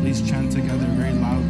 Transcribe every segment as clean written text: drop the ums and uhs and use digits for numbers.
Please chant together very loudly.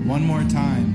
One more time.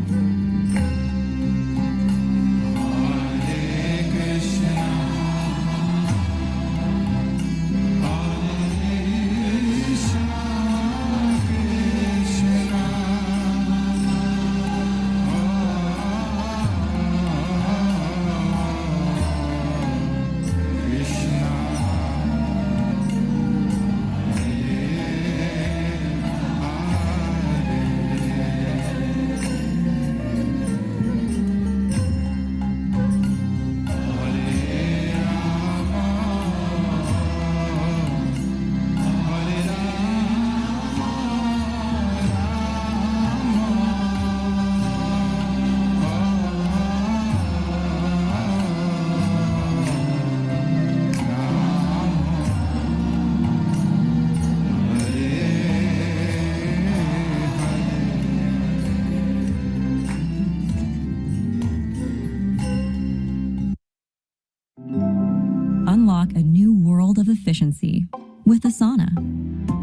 Unlock a new world of efficiency with Asana.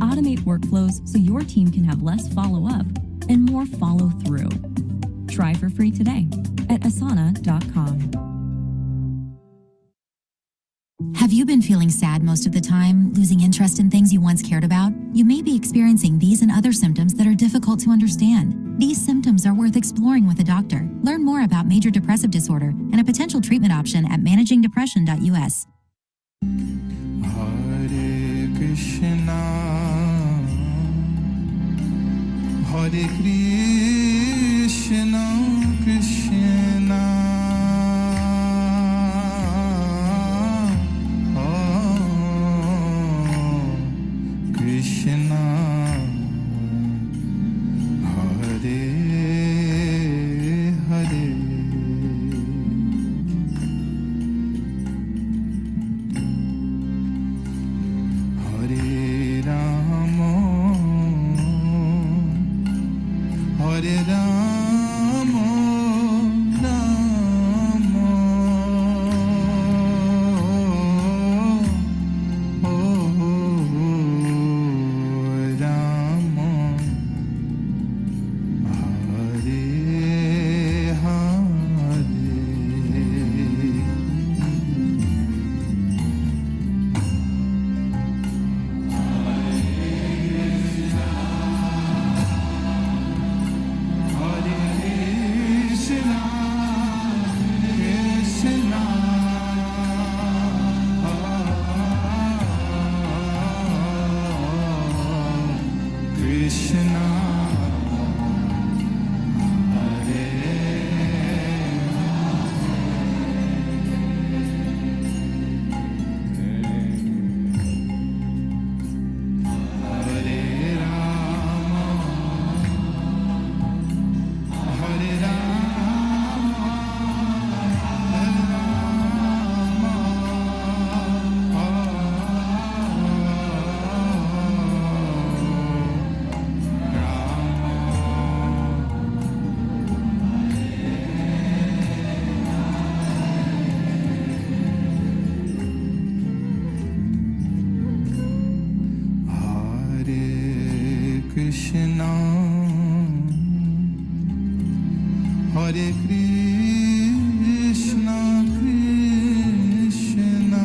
Automate workflows so your team can have less follow-up and more follow-through. Try for free today at asana.com. Have you been feeling sad most of the time, losing interest in things you once cared about? You may be experiencing these and other symptoms that are difficult to understand. These symptoms are worth exploring with a doctor. Learn more about major depressive disorder and a potential treatment option at managingdepression.us. Hare Krishna, Hare Krishna, Krishna Krishna, Hare Hare. Hare Rama, Hare Rama, Rama, Rama, Hare Krishna, Hare Krishna, Krishna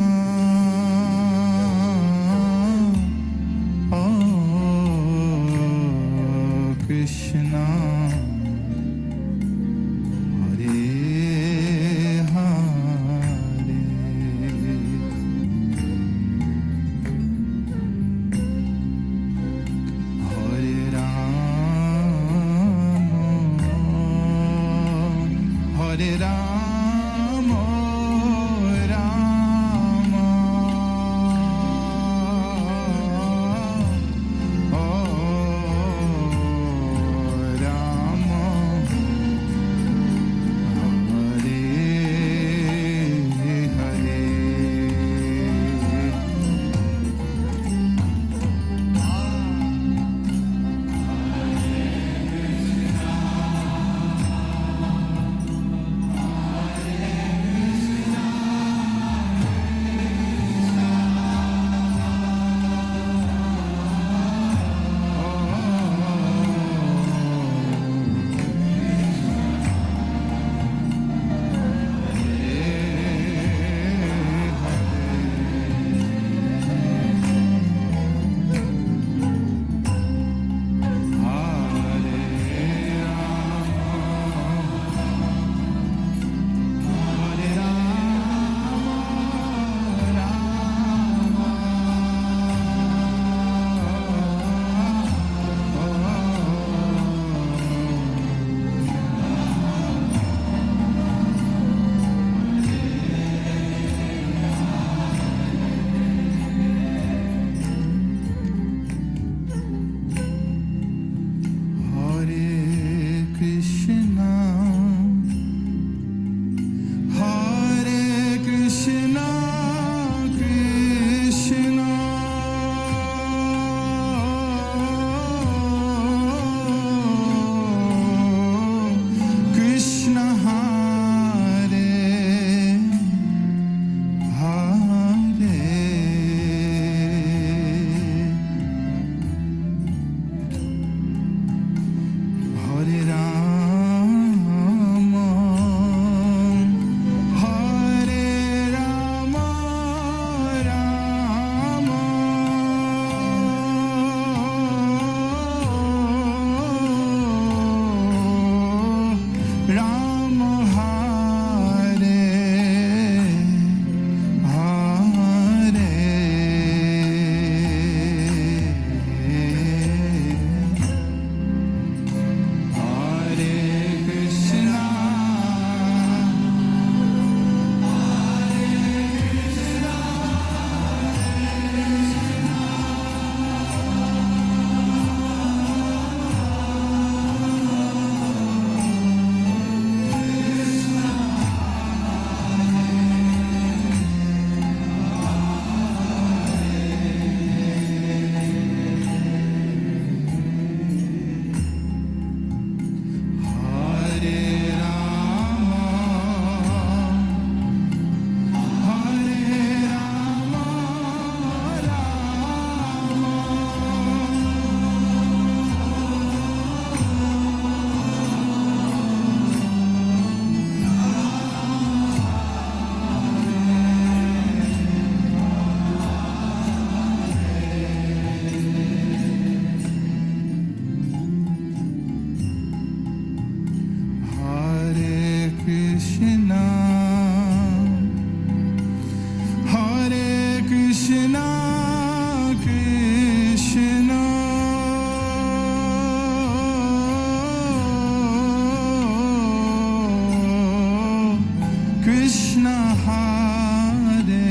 Krishna Hare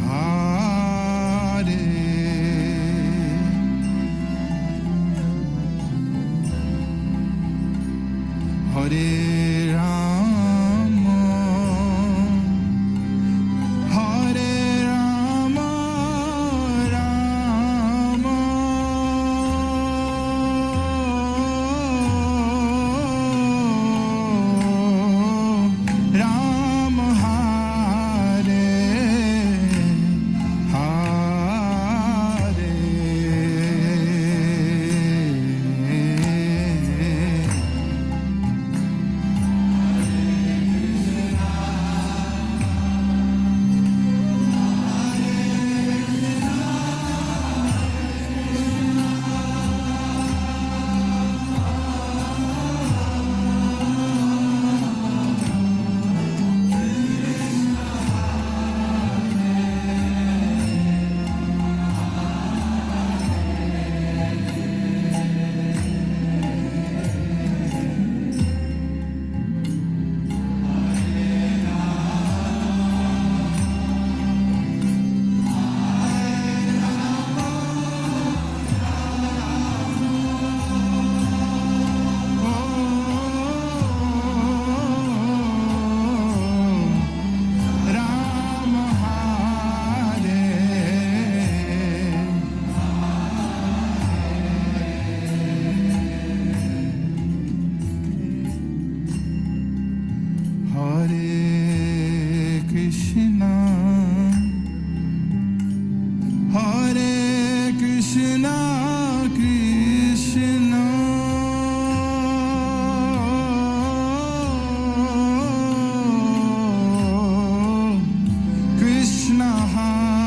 Hare Hare Rama Hare Rama Rama Rama Hare Rama Hare Hare Krishna Hare Krishna Krishna Krishna Hare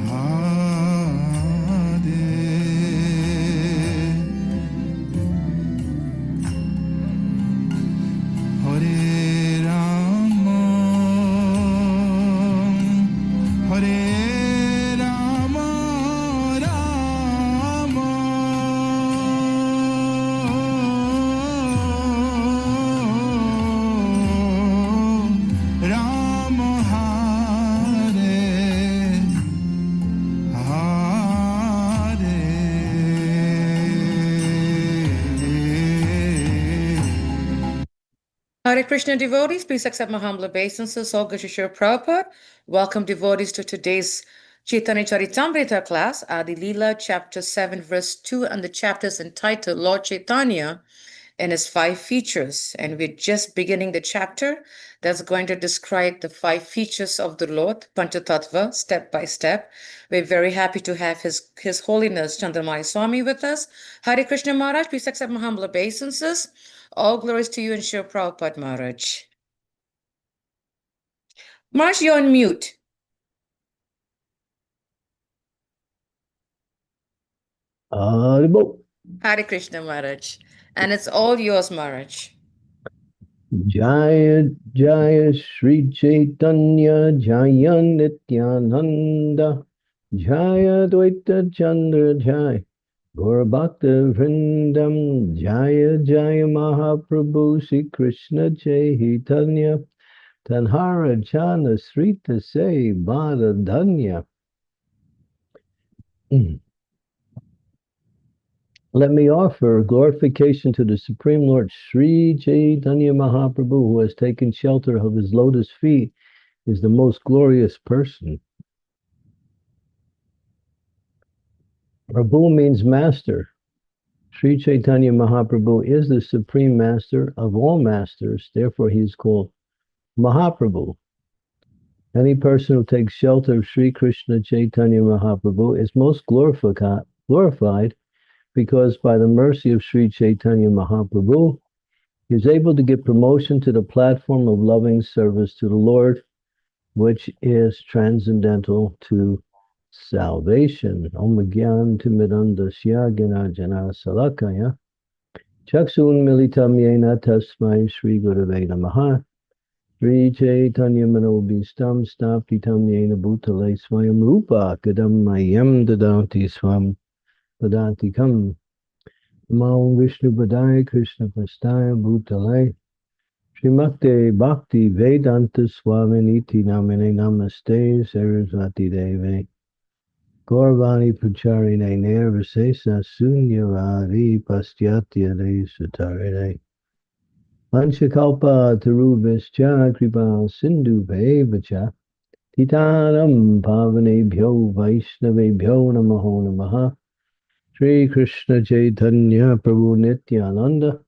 Hare Hare Rama Hare Rama Rama Rama Hare Hare Krishna devotees, please accept my humble obeisances. All good to Shri Prabhupada. Welcome devotees to today's Chaitanya Charitamrita class, Adi Lila chapter 7 verse 2, and the chapter is entitled Lord Chaitanya and his 5 features. And we're just beginning the chapter that's going to describe the 5 features of the Lord, Panchatattva, step by step. We're very happy to have His Holiness Candramauli Swami with us. Hare Krishna Maharaj, please accept my humble obeisances. All glories to you and Shri Prabhupada Maharaj. Maharaj, you're on mute. Haribol. Hare Krishna Maharaj. And it's all yours, Maharaj. Jaya Jaya Sri Chaitanya Jaya Nityananda Jaya Dvaita Chandra Jaya Gaura Bhakta Vrindam Jaya Jaya Mahaprabhu Sri Krishna Chaitanya Tanhara Chana Srita Se Bharadanya. Let me offer glorification to the Supreme Lord Sri Chaitanya Mahaprabhu, who has taken shelter of his lotus feet, is the most glorious person. Prabhu means master. Sri Chaitanya Mahaprabhu is the supreme master of all masters, therefore he is called Mahaprabhu. Any person who takes shelter of Sri Krishna Chaitanya Mahaprabhu is most glorified because by the mercy of Sri Chaitanya Mahaprabhu, he is able to give promotion to the platform of loving service to the Lord, which is transcendental to salvation. Om Gyan Timidandasya Gyanajana Salakaya Chaksun Militam Yena Tasmai Sri Gurave Namaha Sri Chaitanya Manobhistam Stapitam Yena Bhutale Swayam Rupa Kadam Mayam Dadanti Swam Padantikam. Namo Vishnu Padaya Krishna Prastaya Bhutale Srimate Bhakti Vedanta Swami Niti Namine Namaste Saraswati Deve Gaurvani Pacharine Nirvasesa Sunyavadi Pastyatya Sutarine Panchakalpa Tarubhascha Kripa Sindhu Vacha Titanam Pavanebhyo Vaishnavebhyo Namaho Namaha Sri Krishna Chaitanya Prabhu Nityananda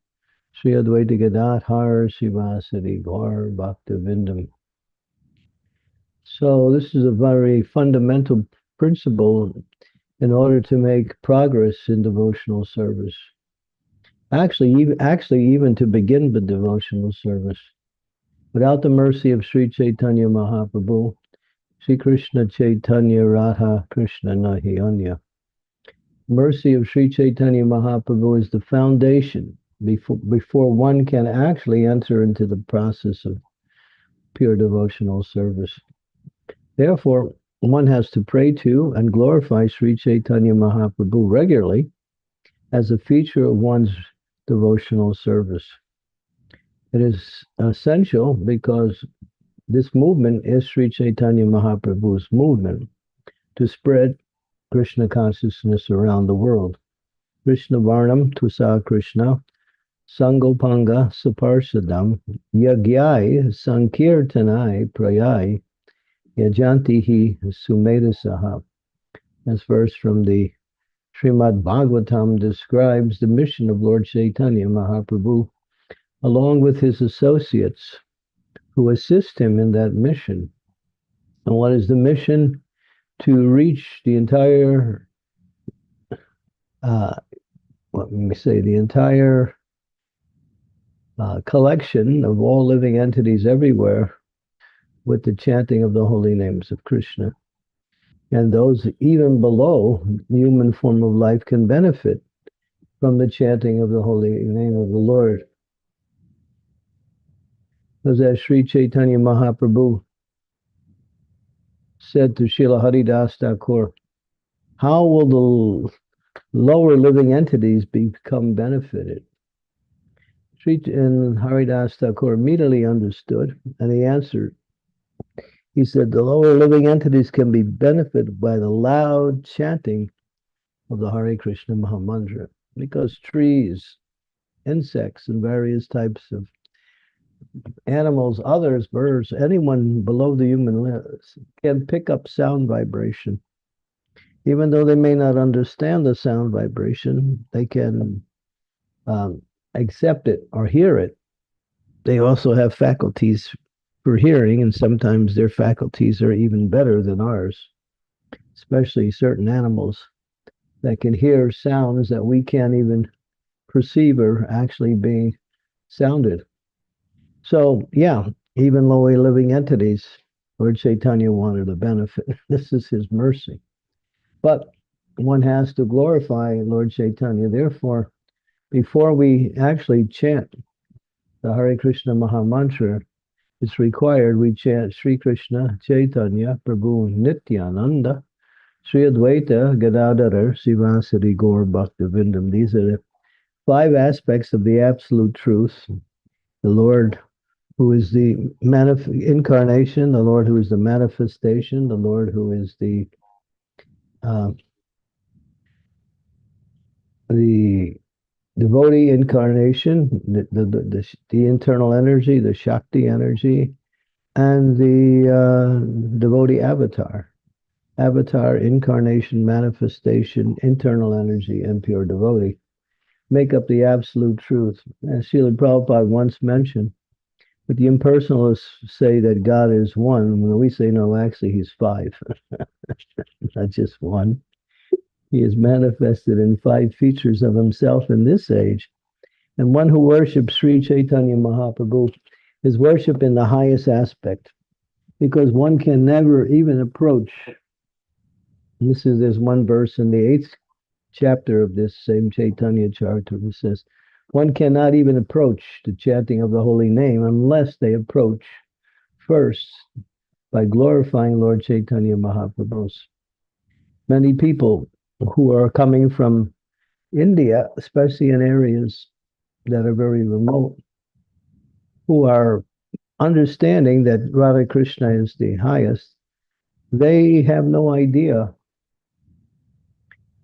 Sri Advaita Gadadhar Sivasadi Gaur Bhaktivinoda. So this is a very fundamental principle in order to make progress in devotional service. Actually, even to begin the devotional service. Without the mercy of Sri Chaitanya Mahaprabhu, Sri Krishna Chaitanya Radha Krishna Nahi Anya. Mercy of Sri Chaitanya Mahaprabhu is the foundation before one can actually enter into the process of pure devotional service. Therefore, one has to pray to and glorify Sri Chaitanya Mahaprabhu regularly as a feature of one's devotional service. It is essential because this movement is Sri Chaitanya Mahaprabhu's movement to spread Krishna consciousness around the world. Krishna Varnam Tusa Krishna Sangopanga Saparsadam Yagyai Sankirtanai Prayai Yajantihi Sumedasaham. This verse from the Srimad Bhagavatam describes the mission of Lord Chaitanya Mahaprabhu along with his associates who assist him in that mission. And what is the mission? To reach the entire, the entire collection of all living entities everywhere with the chanting of the holy names of Krishna. And those even below the human form of life can benefit from the chanting of the holy name of the Lord. Because as Sri Chaitanya Mahaprabhu said to Srila Haridas Thakur, how will the lower living entities become benefited? And Haridas Thakur immediately understood, and he answered. He said, the lower living entities can be benefited by the loud chanting of the Hare Krishna Mahamantra, because trees, insects, and various types of animals, others, birds, anyone below the human limits can pick up sound vibration. Even though they may not understand the sound vibration, they can accept it or hear it. They also have faculties for hearing, and sometimes their faculties are even better than ours, especially certain animals that can hear sounds that we can't even perceive are actually being sounded. So, yeah, even lower living entities, Lord Chaitanya wanted to benefit. This is his mercy. But one has to glorify Lord Chaitanya. Therefore, before we actually chant the Hare Krishna Mahamantra, it's required we chant Sri Krishna Chaitanya Prabhu Nityananda Sri Advaita Gadadhara Sivasadi Gaur Bhaktivinoda. These are the 5 aspects of the absolute truth. The Lord who is the incarnation, the Lord who is the manifestation, the Lord who is the devotee incarnation, the internal energy, the Shakti energy, and the devotee avatar. Avatar, incarnation, manifestation, internal energy, and pure devotee make up the absolute truth. As Srila Prabhupada once mentioned, but the impersonalists say that God is one, when we say no, actually he's 5, not just one. He is manifested in 5 features of himself in this age. And one who worships Sri Chaitanya Mahaprabhu is worship in the highest aspect, because one can never even approach. There's one verse in the 8th chapter of this same Chaitanya Charita which says, one cannot even approach the chanting of the holy name unless they approach first by glorifying Lord Chaitanya Mahaprabhu. Many people who are coming from India, especially in areas that are very remote, who are understanding that Radha Krishna is the highest, they have no idea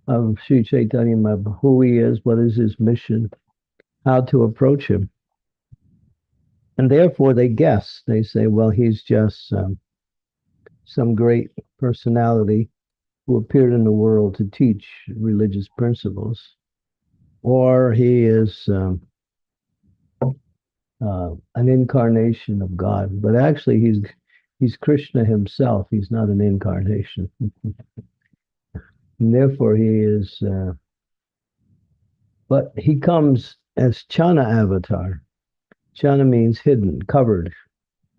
of Sri Chaitanya Mahaprabhu, who he is, what is his mission, how to approach him. And therefore they guess. They say, well, he's just some great personality who appeared in the world to teach religious principles, or he is an incarnation of God. But actually, he's Krishna himself. He's not an incarnation. And therefore, he is. But he comes as Chana avatar. Chana means hidden, covered.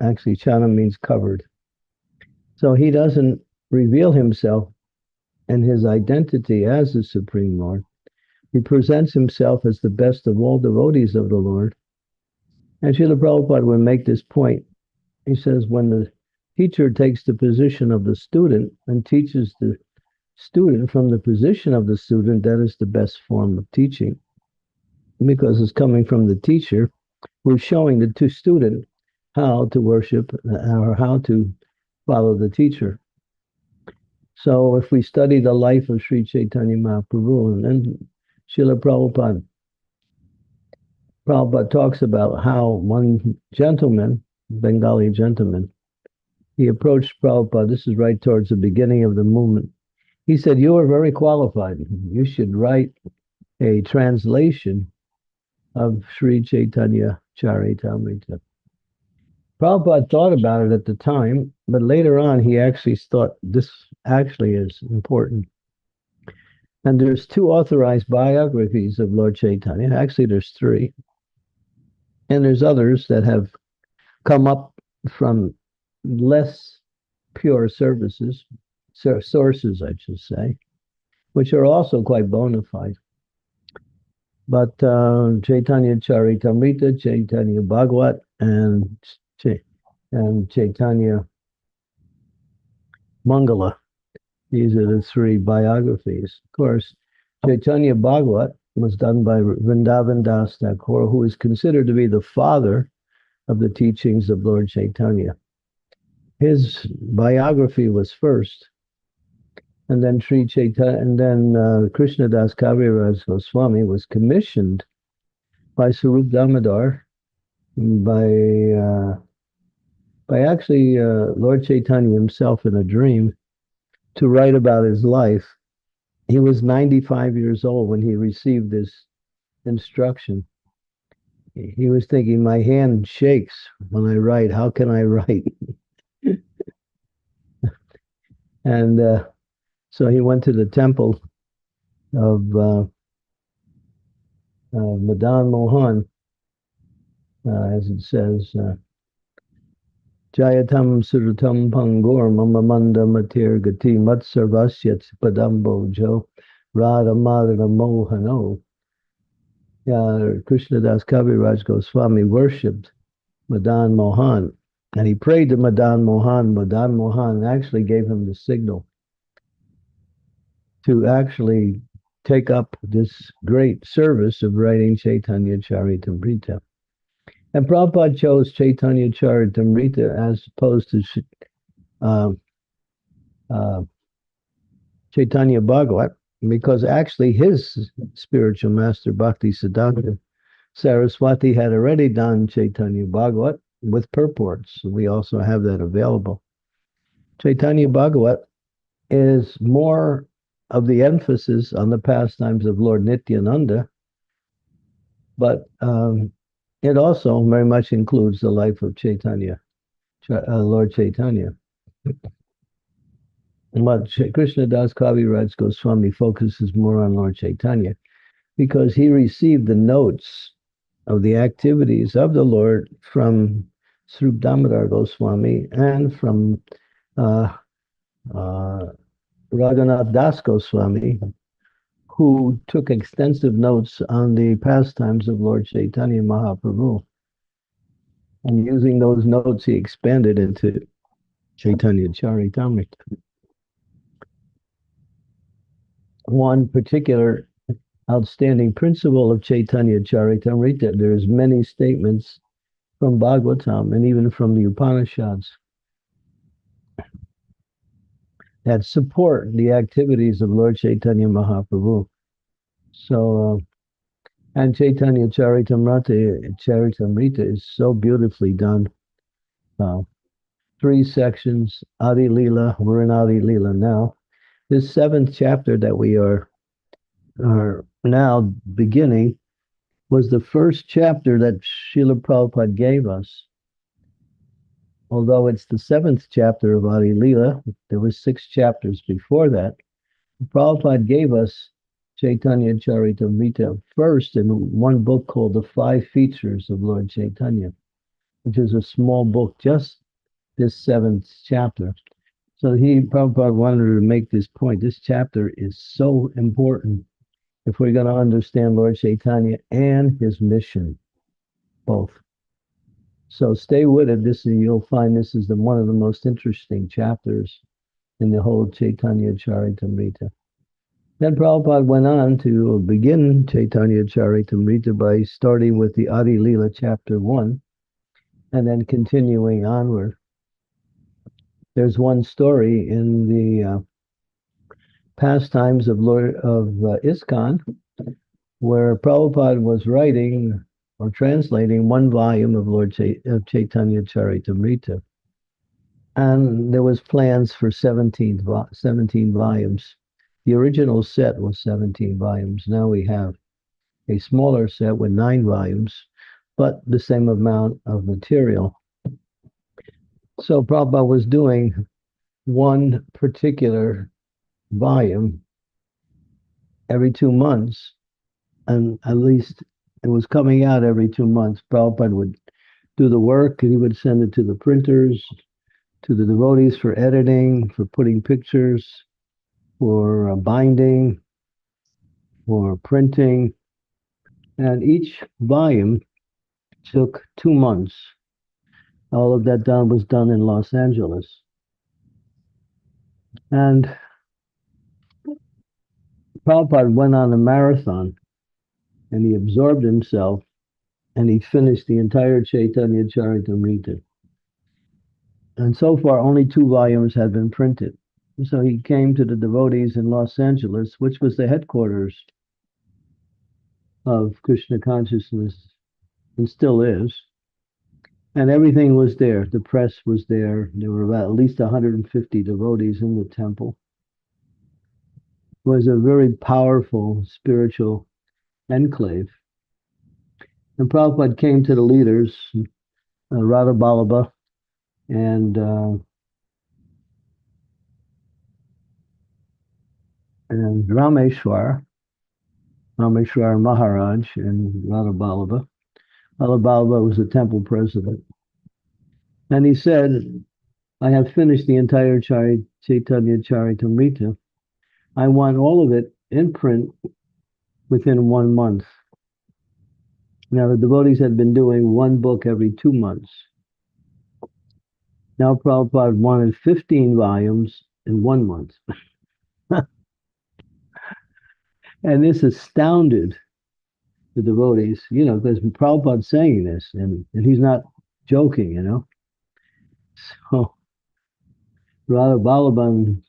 Actually, Chana means covered. So he doesn't reveal himself and his identity as the Supreme Lord. He presents himself as the best of all devotees of the Lord. And Srila Prabhupada would make this point. He says, when the teacher takes the position of the student and teaches the student from the position of the student, that is the best form of teaching. Because it's coming from the teacher, we're showing the student how to worship or how to follow the teacher. So if we study the life of Sri Chaitanya Mahaprabhu, and then Srila Prabhupada talks about how one gentleman, Bengali gentleman, he approached Prabhupada. This is right towards the beginning of the movement. He said, you are very qualified. You should write a translation of Sri Chaitanya Charitamrita. Prabhupada thought about it at the time, but later on he actually thought this actually is important. And there's two authorized biographies of Lord Chaitanya. Actually, there's three. And there's others that have come up from less pure sources, I should say, which are also quite bona fide. But Chaitanya Charitamrita, Chaitanya Bhagavat, and Chaitanya Mangala. These are the three biographies. Of course, Chaitanya Bhagavat was done by Vrindavan Das Thakur, who is considered to be the father of the teachings of Lord Chaitanya. His biography was first, and then Sri Chaitanya, and then Krishnadas Kaviraj Goswami was commissioned by Sarup Damodar, by actually Lord Chaitanya himself in a dream, to write about his life. He was 95 years old when he received this instruction. He was thinking, my hand shakes when I write. How can I write? And so he went to the temple of Madan Mohan, as it says, Jayatam Suratam Pangur Mamamanda Matir Gati Matsarvasyat Padambo Jo Radha Madhana Mohano. Krishnadas Kaviraj Goswami worshipped Madan Mohan, and he prayed to Madan Mohan. Madan Mohan actually gave him the signal to actually take up this great service of writing Chaitanya Charitamrita. And Prabhupada chose Chaitanya Charitamrita as opposed to Chaitanya Bhagavat, because actually his spiritual master, Bhakti Siddhanta Saraswati, had already done Chaitanya Bhagavat with purports. We also have that available. Chaitanya Bhagavat is more of the emphasis on the pastimes of Lord Nityananda, but it also very much includes the life of Chaitanya, Lord Chaitanya. But Krishnadas Kaviraj Goswami focuses more on Lord Chaitanya because he received the notes of the activities of the Lord from Srup Damodar Goswami and from Raghunath Das Goswami, who took extensive notes on the pastimes of Lord Chaitanya Mahaprabhu. And using those notes, he expanded into Chaitanya Charitamrita. One particular outstanding principle of Chaitanya Charitamrita. There's many statements from Bhagavatam and even from the Upanishads that support the activities of Lord Chaitanya Mahaprabhu. So, and Chaitanya Charitamrita is so beautifully done. 3 sections, Adi Lila. We're in Adi Lila now. This 7th chapter that we are now beginning was the first chapter that Srila Prabhupada gave us. Although it's the 7th chapter of Adi Lila, there were 6 chapters before that. Prabhupada gave us Chaitanya Charitamrita first in one book called The 5 Features of Lord Chaitanya, which is a small book, just this 7th chapter. So Prabhupada wanted to make this point. This chapter is so important if we're going to understand Lord Chaitanya and his mission, both. So stay with it. You'll find this is one of the most interesting chapters in the whole Chaitanya Charitamrita. Then Prabhupada went on to begin Chaitanya Charitamrita by starting with the Adi Lila chapter 1 and then continuing onward. There's one story in the pastimes of ISKCON where Prabhupada was writing or translating one volume of Chaitanya Charitamrita. And there was plans for 17 volumes. The original set was 17 volumes. Now we have a smaller set with 9 volumes, but the same amount of material. So Prabhupada was doing one particular volume every 2 months, and at least it was coming out every 2 months. Prabhupada would do the work, and he would send it to the printers, to the devotees for editing, for putting pictures, for binding, for printing. And each volume took 2 months. All of that was done in Los Angeles. And Prabhupada went on a marathon, and he absorbed himself, and he finished the entire Chaitanya Charitamrita. And so far, only 2 volumes had been printed. So he came to the devotees in Los Angeles, which was the headquarters of Krishna consciousness, and still is. And everything was there. The press was there. There were about at least 150 devotees in the temple. It was a very powerful spiritual enclave. And Prabhupada came to the leaders, Radha Ballabha and Rameshwar Maharaj and Radha Ballabha. Radha Ballabha was the temple president. And he said, I have finished the entire Chaitanya Charitamrita. I want all of it in print within 1 month. Now, the devotees had been doing one book every 2 months. Now, Prabhupada wanted 15 volumes in 1 month. And this astounded the devotees, because Prabhupada's saying this, and he's not joking, So Radha Ballabha and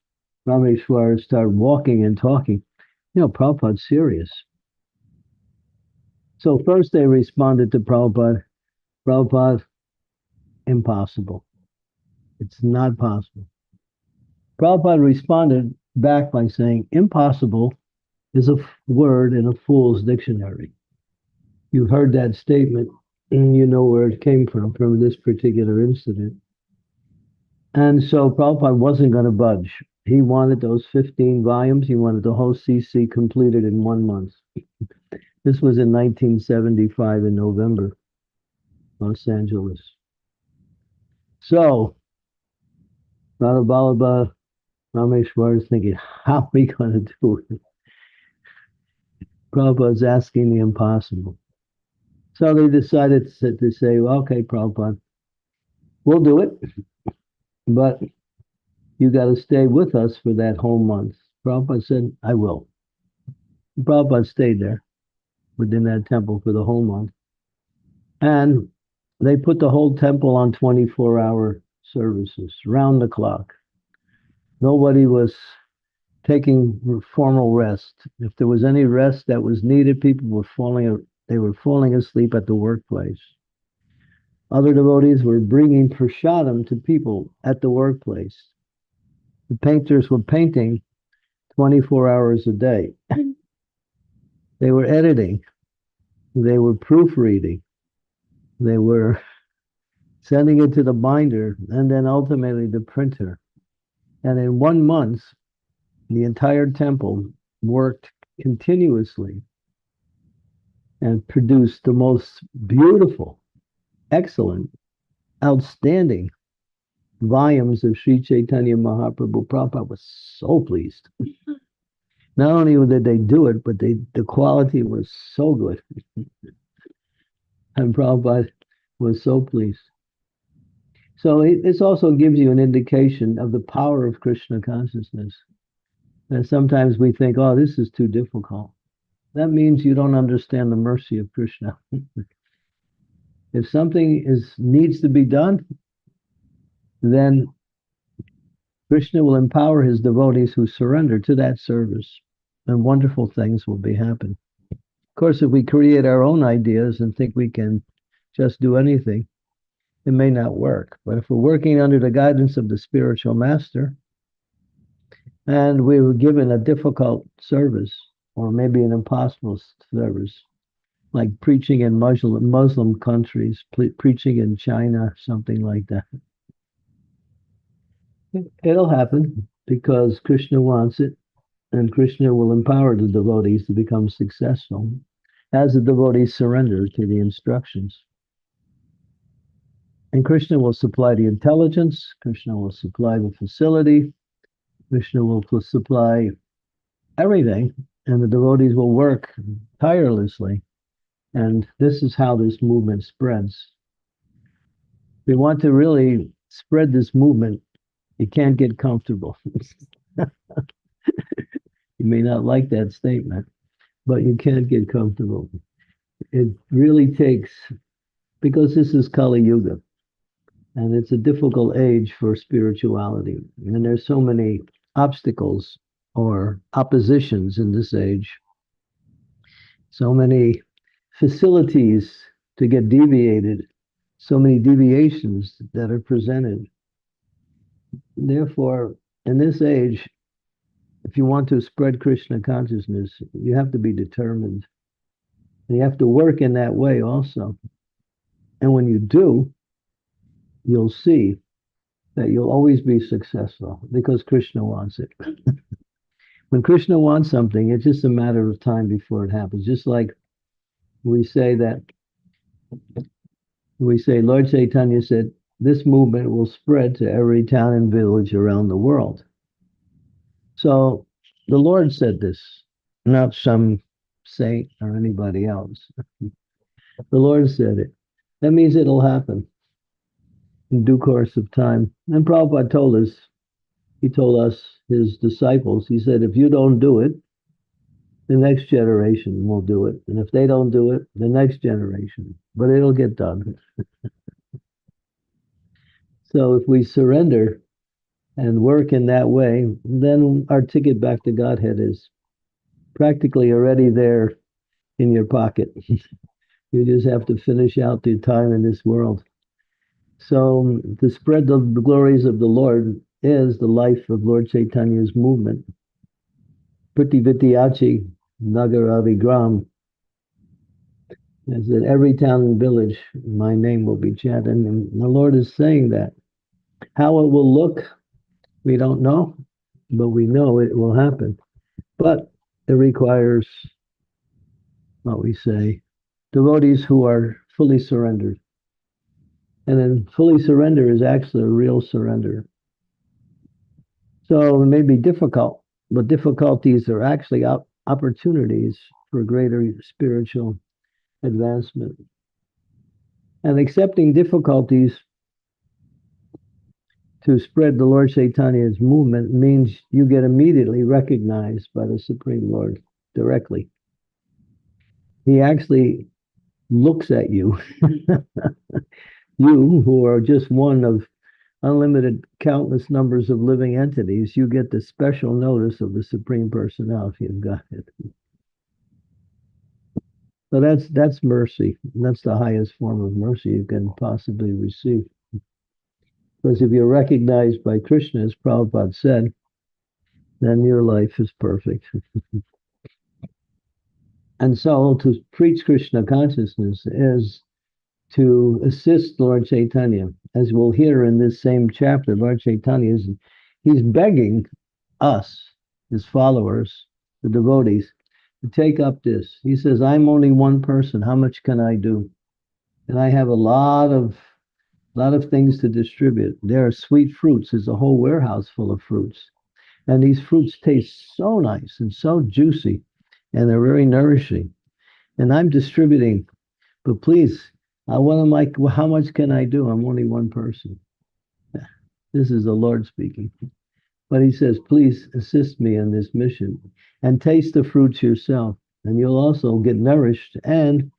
Rameshwar started walking and talking. Prabhupada's serious. So first they responded to Prabhupada, impossible. It's not possible. Prabhupada responded back by saying, impossible is a word in a fool's dictionary. You heard that statement, and you know where it came from this particular incident. And so Prabhupada wasn't going to budge. He wanted those 15 volumes. He wanted the whole CC completed in 1 month. This was in 1975 in November, Los Angeles. So Radha Ballabha, Rameshwar is thinking, how are we going to do it? Prabhupada's asking the impossible. So they decided to say, well, okay, Prabhupada, we'll do it, but you got to stay with us for that whole month. Prabhupada said, I will. Prabhupada stayed there within that temple for the whole month. And they put the whole temple on 24-hour services, round the clock. Nobody was taking formal rest. If there was any rest that was needed, people were falling asleep at the workplace. Other devotees were bringing prasadam to people at the workplace. The painters were painting 24 hours a day. They were editing. They were proofreading. They were sending it to the binder and then ultimately the printer. And in 1 month, the entire temple worked continuously and produced the most beautiful, excellent, outstanding volumes of Sri Chaitanya Mahaprabhu. Prabhupada was so pleased. Not only did they do it, but the quality was so good. And Prabhupada was so pleased. So this also gives you an indication of the power of Krishna consciousness. And sometimes we think, oh, this is too difficult. That means you don't understand the mercy of Krishna. If something needs to be done, then Krishna will empower his devotees who surrender to that service, and wonderful things will be happen. Of course, if we create our own ideas and think we can just do anything, it may not work. But if we're working under the guidance of the spiritual master, and we were given a difficult service, or maybe an impossible service, like preaching in Muslim countries, preaching in China, something like that, it'll happen because Krishna wants it, and Krishna will empower the devotees to become successful as the devotees surrender to the instructions. And Krishna will supply the intelligence, Krishna will supply the facility, Krishna will supply everything, and the devotees will work tirelessly. And this is how this movement spreads. We want to really spread this movement. You can't get comfortable. You may not like that statement, but you can't get comfortable. It really takes, because this is Kali Yuga, and it's a difficult age for spirituality. And there's so many obstacles or oppositions in this age, so many facilities to get deviated, so many deviations that are presented. Therefore, in this age, if you want to spread Krishna consciousness, you have to be determined. And you have to work in that way also. And when you do, you'll see that you'll always be successful because Krishna wants it. When Krishna wants something, it's just a matter of time before it happens. Just like we say, Lord Chaitanya said, this movement will spread to every town and village around the world. So the Lord said this, not some saint or anybody else. The Lord said it. That means it'll happen in due course of time. And Prabhupada told us, he told us, his disciples, he said, if you don't do it, the next generation will do it. And if they don't do it, the next generation. But it'll get done. So if we surrender and work in that way, then our ticket back to Godhead is practically already there in your pocket. You just have to finish out your time in this world. So to spread the glories of the Lord is the life of Lord Chaitanya's movement. Priti Vityachi Nagaravigram. As in every town and village, my name will be chanted. And the Lord is saying that. How it will look, we don't know, but we know it will happen. But it requires, what we say, devotees who are fully surrendered. And then fully surrender is actually a real surrender. So it may be difficult, but difficulties are actually opportunities for greater spiritual advancement. And accepting difficulties to spread the Lord Chaitanya's movement means you get immediately recognized by the Supreme Lord. directly. He actually looks at you, you who are just one of unlimited countless numbers of living entities, you get the special notice of the Supreme Personality of Godhead. So that's mercy. That's the highest form of mercy you can possibly receive. Because if you're recognized by Krishna, as Prabhupada said, then your life is perfect. And so to preach Krishna consciousness is to assist Lord Chaitanya. As we'll hear in this same chapter, Lord Chaitanya he's begging us, his followers, the devotees, to take up this. He says, I'm only one person. How much can I do? And I have a lot of things to distribute. There are sweet fruits. There's a whole warehouse full of fruits. And these fruits taste so nice and so juicy, and they're very nourishing. And I'm distributing, but please, how much can I do? I'm only one person. This is the Lord speaking. But he says, please assist me in this mission and taste the fruits yourself. And you'll also get nourished and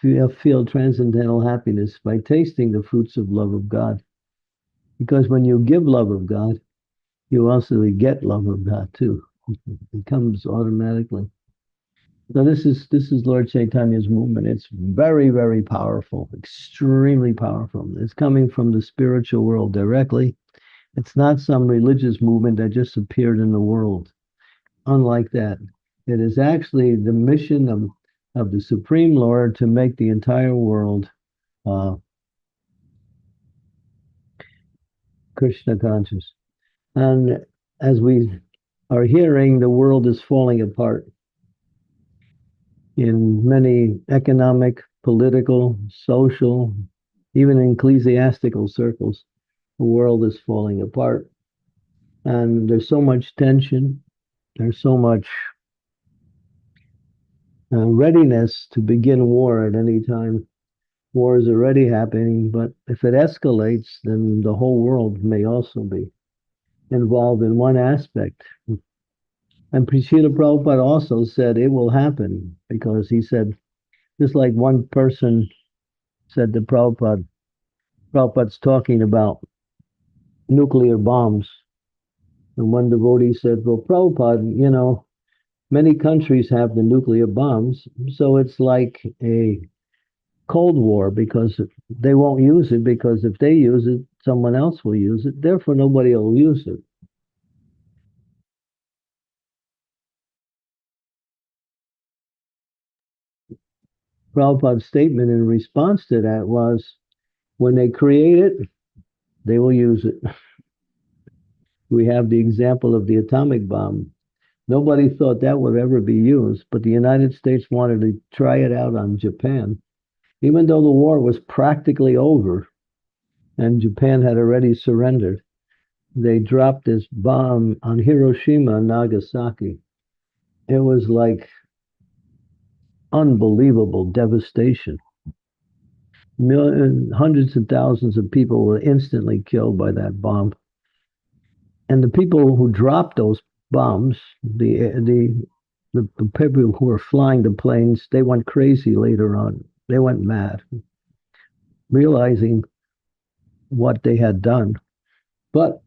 feel transcendental happiness by tasting the fruits of love of God. Because when you give love of God, you also get love of God too. It comes automatically. So this is Lord Chaitanya's movement. It's very, very powerful, extremely powerful. It's coming from the spiritual world directly. It's not some religious movement that just appeared in the world. Unlike that, it is actually the mission of the Supreme Lord to make the entire world Krishna conscious. And as we are hearing, the world is falling apart in many economic, political, social, even ecclesiastical circles. The world is falling apart. And there's so much tension. There's so much readiness to begin war at any time. War is already happening, but if it escalates, then the whole world may also be involved in one aspect. And Srila Prabhupada also said it will happen, because he said, just like one person said to Prabhupada, Prabhupada's talking about nuclear bombs. And one devotee said, well, Prabhupada, many countries have the nuclear bombs, so it's like a Cold War, because they won't use it, because if they use it, someone else will use it. Therefore, nobody will use it. Prabhupada's statement in response to that was, when they create it, they will use it. We have the example of the atomic bomb. Nobody thought that would ever be used, but the United States wanted to try it out on Japan. Even though the war was practically over and Japan had already surrendered, they dropped this bomb on Hiroshima and Nagasaki. It was like unbelievable devastation. Hundreds of thousands of people were instantly killed by that bomb. And the people who dropped those bombs, the people who were flying the planes, they went crazy later on. They went mad, realizing what they had done. But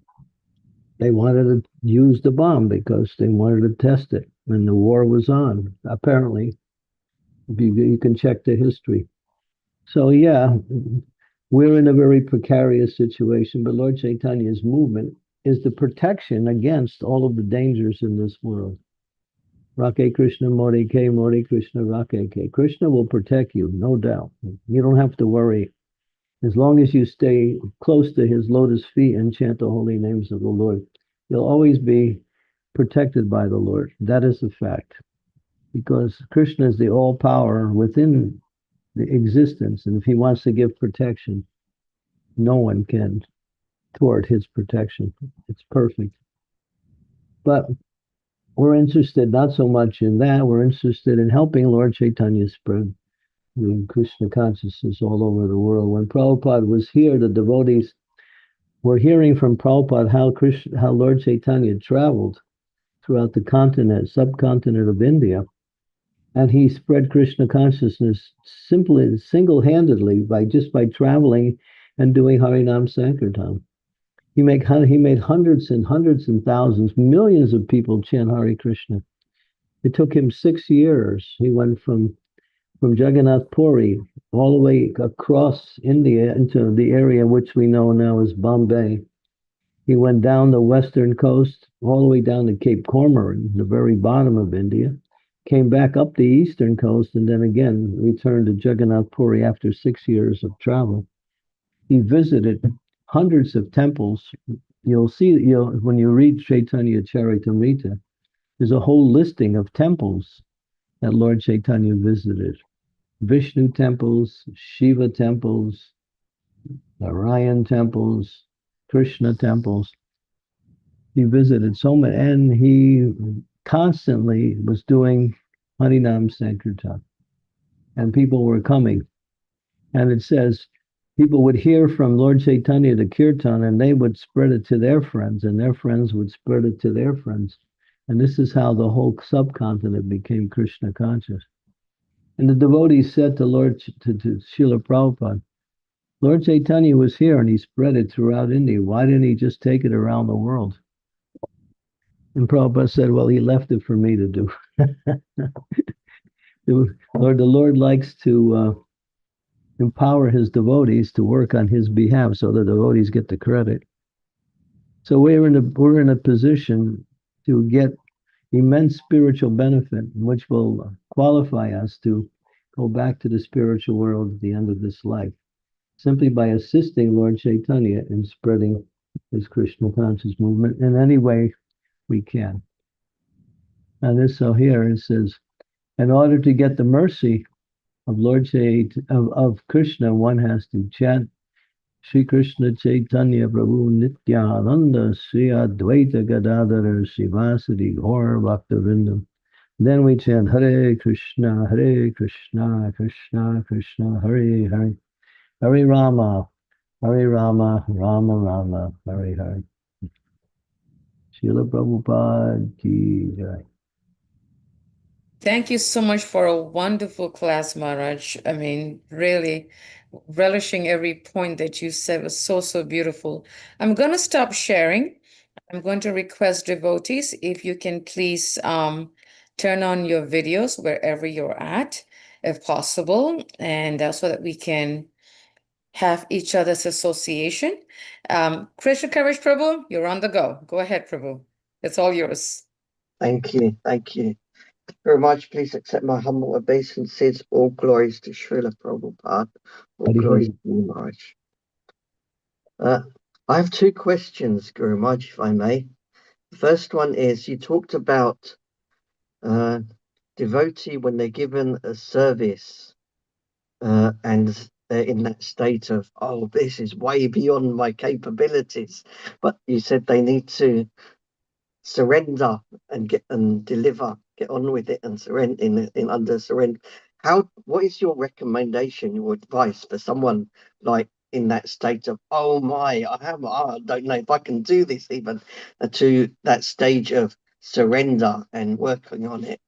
they wanted to use the bomb because they wanted to test it. And the war was on, apparently. You can check the history. So, yeah, we're in a very precarious situation, but Lord Chaitanya's movement is the protection against all of the dangers in this world. Rake Krishna, More Krishna, Rake. Krishna will protect you, no doubt. You don't have to worry. As long as you stay close to his lotus feet and chant the holy names of the Lord, you'll always be protected by the Lord. That is a fact. Because Krishna is the all power within the existence. And if he wants to give protection, no one can thwart his protection. It's perfect. But we're interested not so much in that. We're interested in helping Lord Chaitanya spread the Krishna consciousness all over the world. When Prabhupada was here, the devotees were hearing from Prabhupada how Lord Chaitanya traveled throughout the subcontinent of India. And he spread Krishna consciousness simply, single-handedly by traveling and doing Harinam Sankirtan. He made hundreds and hundreds and thousands, millions of people chant Hare Krishna. It took him 6 years. He went from Jagannath Puri all the way across India into the area which we know now as Bombay. He went down the western coast, all the way down to Cape Comorin, the very bottom of India, came back up the eastern coast, and then again returned to Jagannath Puri after 6 years of travel. He visited hundreds of temples. You'll see, when you read Chaitanya Charitamrita, there's a whole listing of temples that Lord Chaitanya visited. Vishnu temples, Shiva temples, Narayan temples, Krishna temples. He visited so many, and he constantly was doing Harinam Sankirtan, and people were coming. And it says people would hear from Lord Chaitanya the Kirtan, and they would spread it to their friends, and their friends would spread it to their friends. And this is how the whole subcontinent became Krishna conscious. And the devotees said to Srila Prabhupada, Lord Chaitanya was here and he spread it throughout India. Why didn't he just take it around the world? And Prabhupada said, well, he left it for me to do. The Lord likes to empower his devotees to work on his behalf, so the devotees get the credit. So we're in a position to get immense spiritual benefit, which will qualify us to go back to the spiritual world at the end of this life, simply by assisting Lord Chaitanya in spreading his Krishna conscious movement in any way we can. And this, so here it says, in order to get the mercy of of Krishna, one has to chant Sri Krishna Chaitanya Prabhu Nityananda Sri Advaita Gadadhara Srivasadi Gaur Bhaktivinoda. Then we chant Hare Krishna, Krishna Krishna, Hare Hare, Hare Rama, Rama Rama, Hare Hare. Srila Prabhupada Ki Jai. Thank you so much for a wonderful class, Maharaj. I mean, really relishing every point that you said was so, so beautiful. I'm going to stop sharing. I'm going to request devotees, if you can please turn on your videos wherever you're at, if possible, and so that we can have each other's association. Krishna Courage Prabhu, you're on the go. Go ahead, Prabhu. It's all yours. Thank you. Thank you very much. Please accept my humble obeisances. All glories to Srila Prabhupada. All glories to you, Maharaj. I have two questions, Guru Maharaj, if I may. The first one is, you talked about devotee when they're given a service and they're in that state of, oh, this is way beyond my capabilities. But you said they need to surrender and get on with it and surrender in under surrender. What is your recommendation, your advice for someone like in that state of, oh my, I don't know if I can do this, even to that stage of surrender and working on it?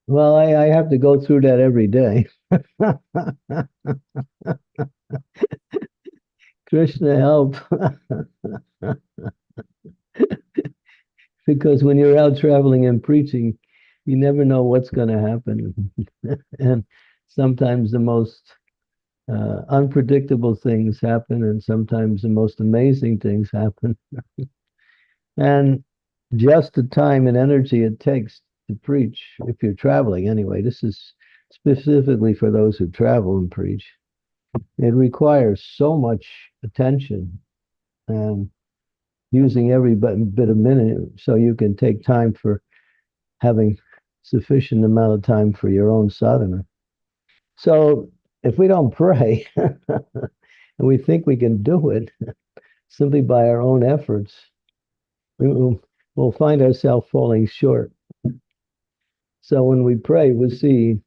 Well, I have to go through that every day. Krishna help. Because when you're out traveling and preaching, you never know what's going to happen. And sometimes the most unpredictable things happen, and sometimes the most amazing things happen. And just the time and energy it takes to preach, if you're traveling anyway, this is specifically for those who travel and preach, it requires so much attention and using every bit of minute, so you can take time for having sufficient amount of time for your own sadhana. So if we don't pray and we think we can do it simply by our own efforts, we'll find ourselves falling short. So when we pray, we see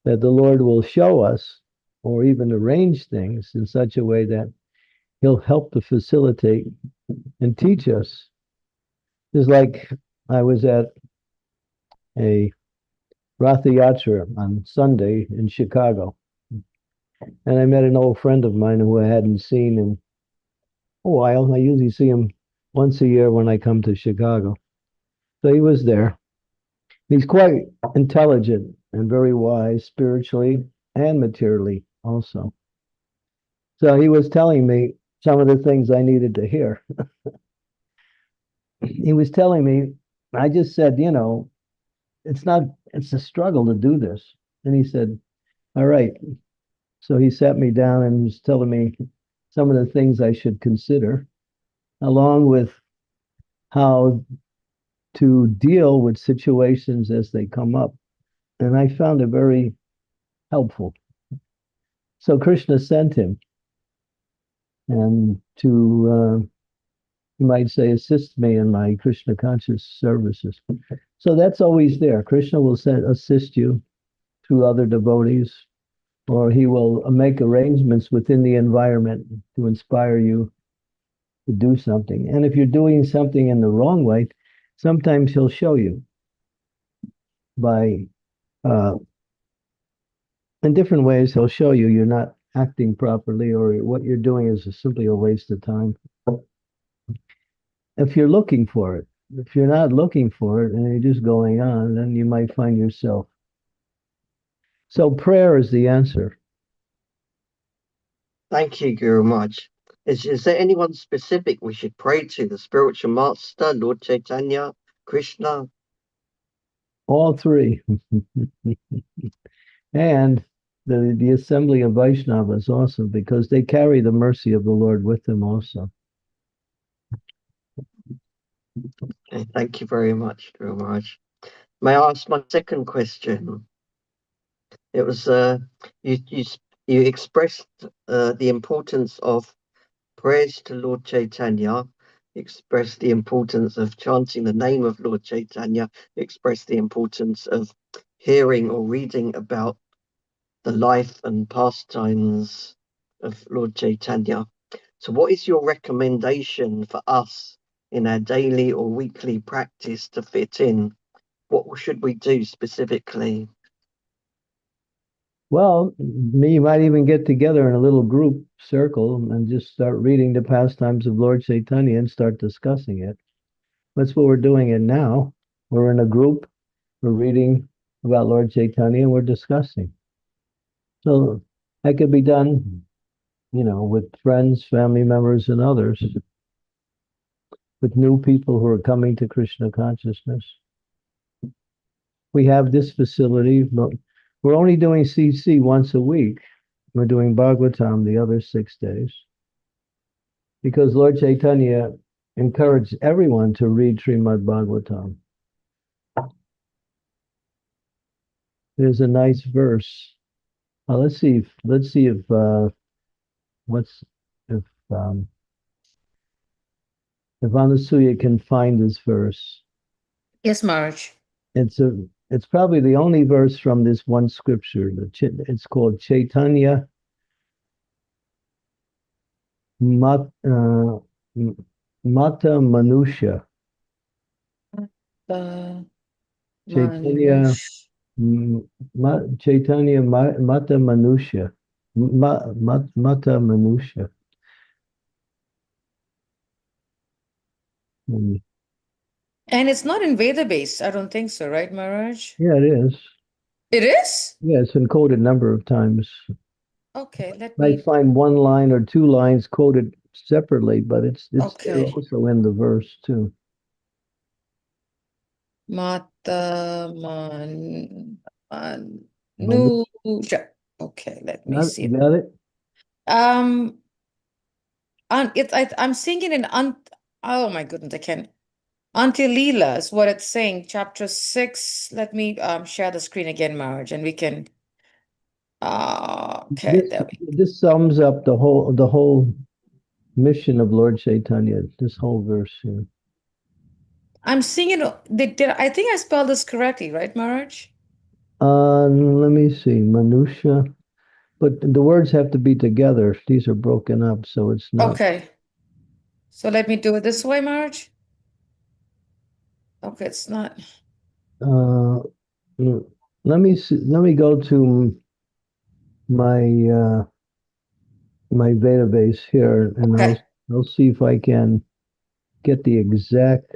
that the Lord will show us or even arrange things in such a way that he'll help to facilitate and teach us. It's like I was at a Ratha Yatra on Sunday in Chicago. And I met an old friend of mine who I hadn't seen in a while. I usually see him once a year when I come to Chicago. So he was there. He's quite intelligent and very wise spiritually and materially also. So he was telling me some of the things I needed to hear. He was telling me, I just said, it's a struggle to do this. And he said, all right. So he sat me down and was telling me some of the things I should consider, along with how to deal with situations as they come up. And I found it very helpful. So Krishna sent him and to, you might say, assist me in my Krishna conscious services. So that's always there. Krishna will assist you through other devotees, or he will make arrangements within the environment to inspire you to do something. And if you're doing something in the wrong way, sometimes he'll show you by, in different ways, he'll show you you're not acting properly or what you're doing is simply a waste of time. If you're looking for it, if you're not looking for it and you're just going on, then you might find yourself. So prayer is the answer. Thank you, Guru Maharaj. Is there anyone specific we should pray to? The spiritual master, Lord Chaitanya, Krishna? All three. And the assembly of Vaishnavas also, because they carry the mercy of the Lord with them also. Okay, thank you very much, Guru Maharaj. May I ask my second question? It was you expressed the importance of prayers to Lord Chaitanya, expressed the importance of chanting the name of Lord Chaitanya, expressed the importance of hearing or reading about the life and pastimes of Lord Chaitanya. So, what is your recommendation for us in our daily or weekly practice to fit in? What should we do specifically? Well, you might even get together in a little group circle and just start reading the pastimes of Lord Chaitanya and start discussing it. That's what we're doing it now. We're in a group, we're reading about Lord Chaitanya, and we're discussing. So that could be done, with friends, family members, and others, with new people who are coming to Krishna consciousness. We have this facility, but we're only doing CC once a week. We're doing Bhagavatam the other 6 days. Because Lord Chaitanya encouraged everyone to read Srimad Bhagavatam. There's a nice verse. Let's see if Anasuya can find this verse. Yes, Maharaj. It's probably the only verse from this one scripture. It's called Chaitanya Mata Manusha. Chaitanya Chaitanya Mata Manusha. Mata Manusha. And it's not in Veda based. I don't think so, right, Maharaj? Yeah, it is. It is? Yeah, it's been quoted a number of times. Okay, let I me. find one line or two lines quoted separately, but it's there Okay. also in the verse too. Mata Manusha. Okay, let me see. Got it? Um, I'm seeing it in oh my goodness, I can't. Auntie Lila is what it's saying, chapter 6. Let me share the screen again, Marge, and we can okay, there we This sums up the whole mission of Lord Chaitanya. This whole verse here. I'm seeing it. I think I spelled this correctly, right, Marge? Let me see, Manusha. But the words have to be together. These are broken up, so it's not. Okay. So let me do it this way, Marge. Okay, it's not. Uh, let me go to my my database here, and Okay. I'll see if I can get the exact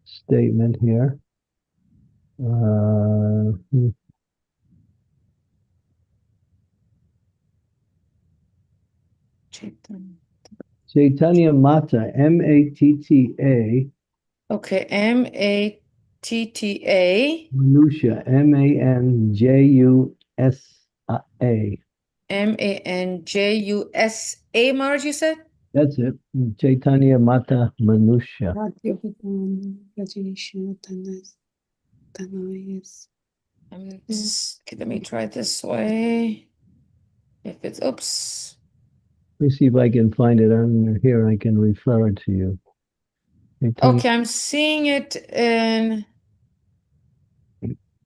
statement here. Chaitanya Mata, M-A-T-T-A, Okay, M-A-T-T-A, Manusha, M-A-N-J-U-S-A. M-A-N-J-U-S-A, Marge, you said? That's it. Chaitanya Mata Manusha. Okay, let me try this way. If it's, oops. Let me see if I can find it on here. I can refer it to you. Chaitanya. Okay, I'm seeing it in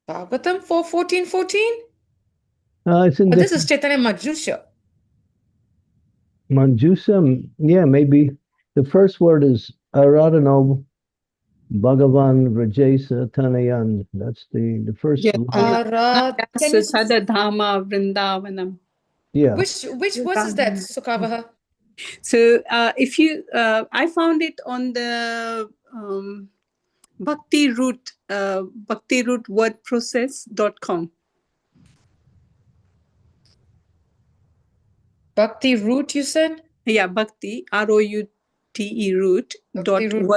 Bhagavatam 4:14-14. It's in But this is different Chaitanya Majusha. Manjusa. Yeah, maybe. The first word is Aradhano Bhagavan Vrajesa Tanayan. That's the first Yeah, line. Can you, Sadadhama Vrindavanam. Yeah. which verse is that, Sukavaha? So if you, I found it on the Bhakti Root wordprocess.com. Bhakti Root, you said? Yeah, Bhakti, R-O-U-T-E root Bhakti dot Root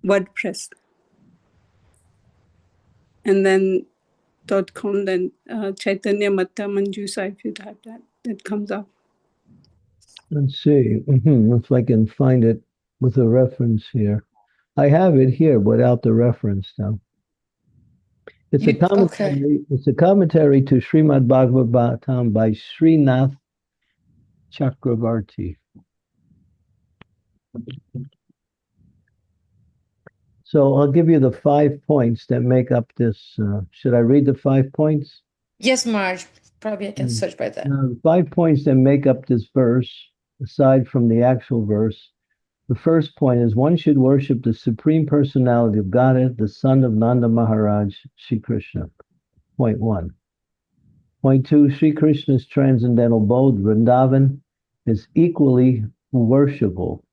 WordPress. And then .com, then Chaitanya Mata Manjusa, if you'd have that, it comes up. Let's see if I can find it with a reference here. I have it here without the reference now. It's a commentary. Okay. It's a commentary to Srimad Bhagavatam by Srinath Chakravarti. So I'll give you the 5 points that make up this. Should I read the 5 points? Yes, Marge. Probably I can search by that. The 5 points that make up this verse, aside from the actual verse, the first point is one should worship the Supreme Personality of Godhead, the son of Nanda Maharaj, Sri Krishna. Point 1. Point 2, Sri Krishna's transcendental abode, Vrindavan, is equally worshipable.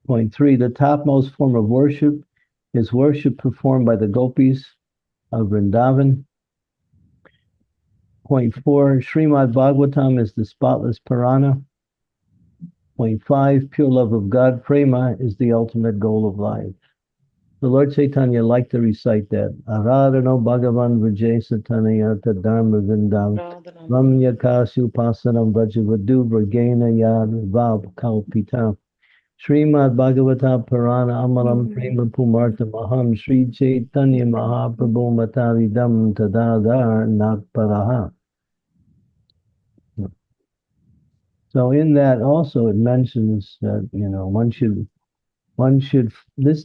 Point 3, the topmost form of worship is worship performed by the gopis of Vrindavan. Point 4, Srimad Bhagavatam is the spotless Purana. Point 5, pure love of God, prema, is the ultimate goal of life. The Lord Chaitanya liked to recite that. Aradhano Bhagavan Vijay Tanayata Dharma Vindam Ramya Kasu Pasanam Vajavadu Vragena Yad Vav Kalpita Srimad Bhagavata Purana Amalam Prema Pumarta Maham Sri Chaitanya Mahaprabhu Matavidam Tadadar Nakparaha. So in that also it mentions that,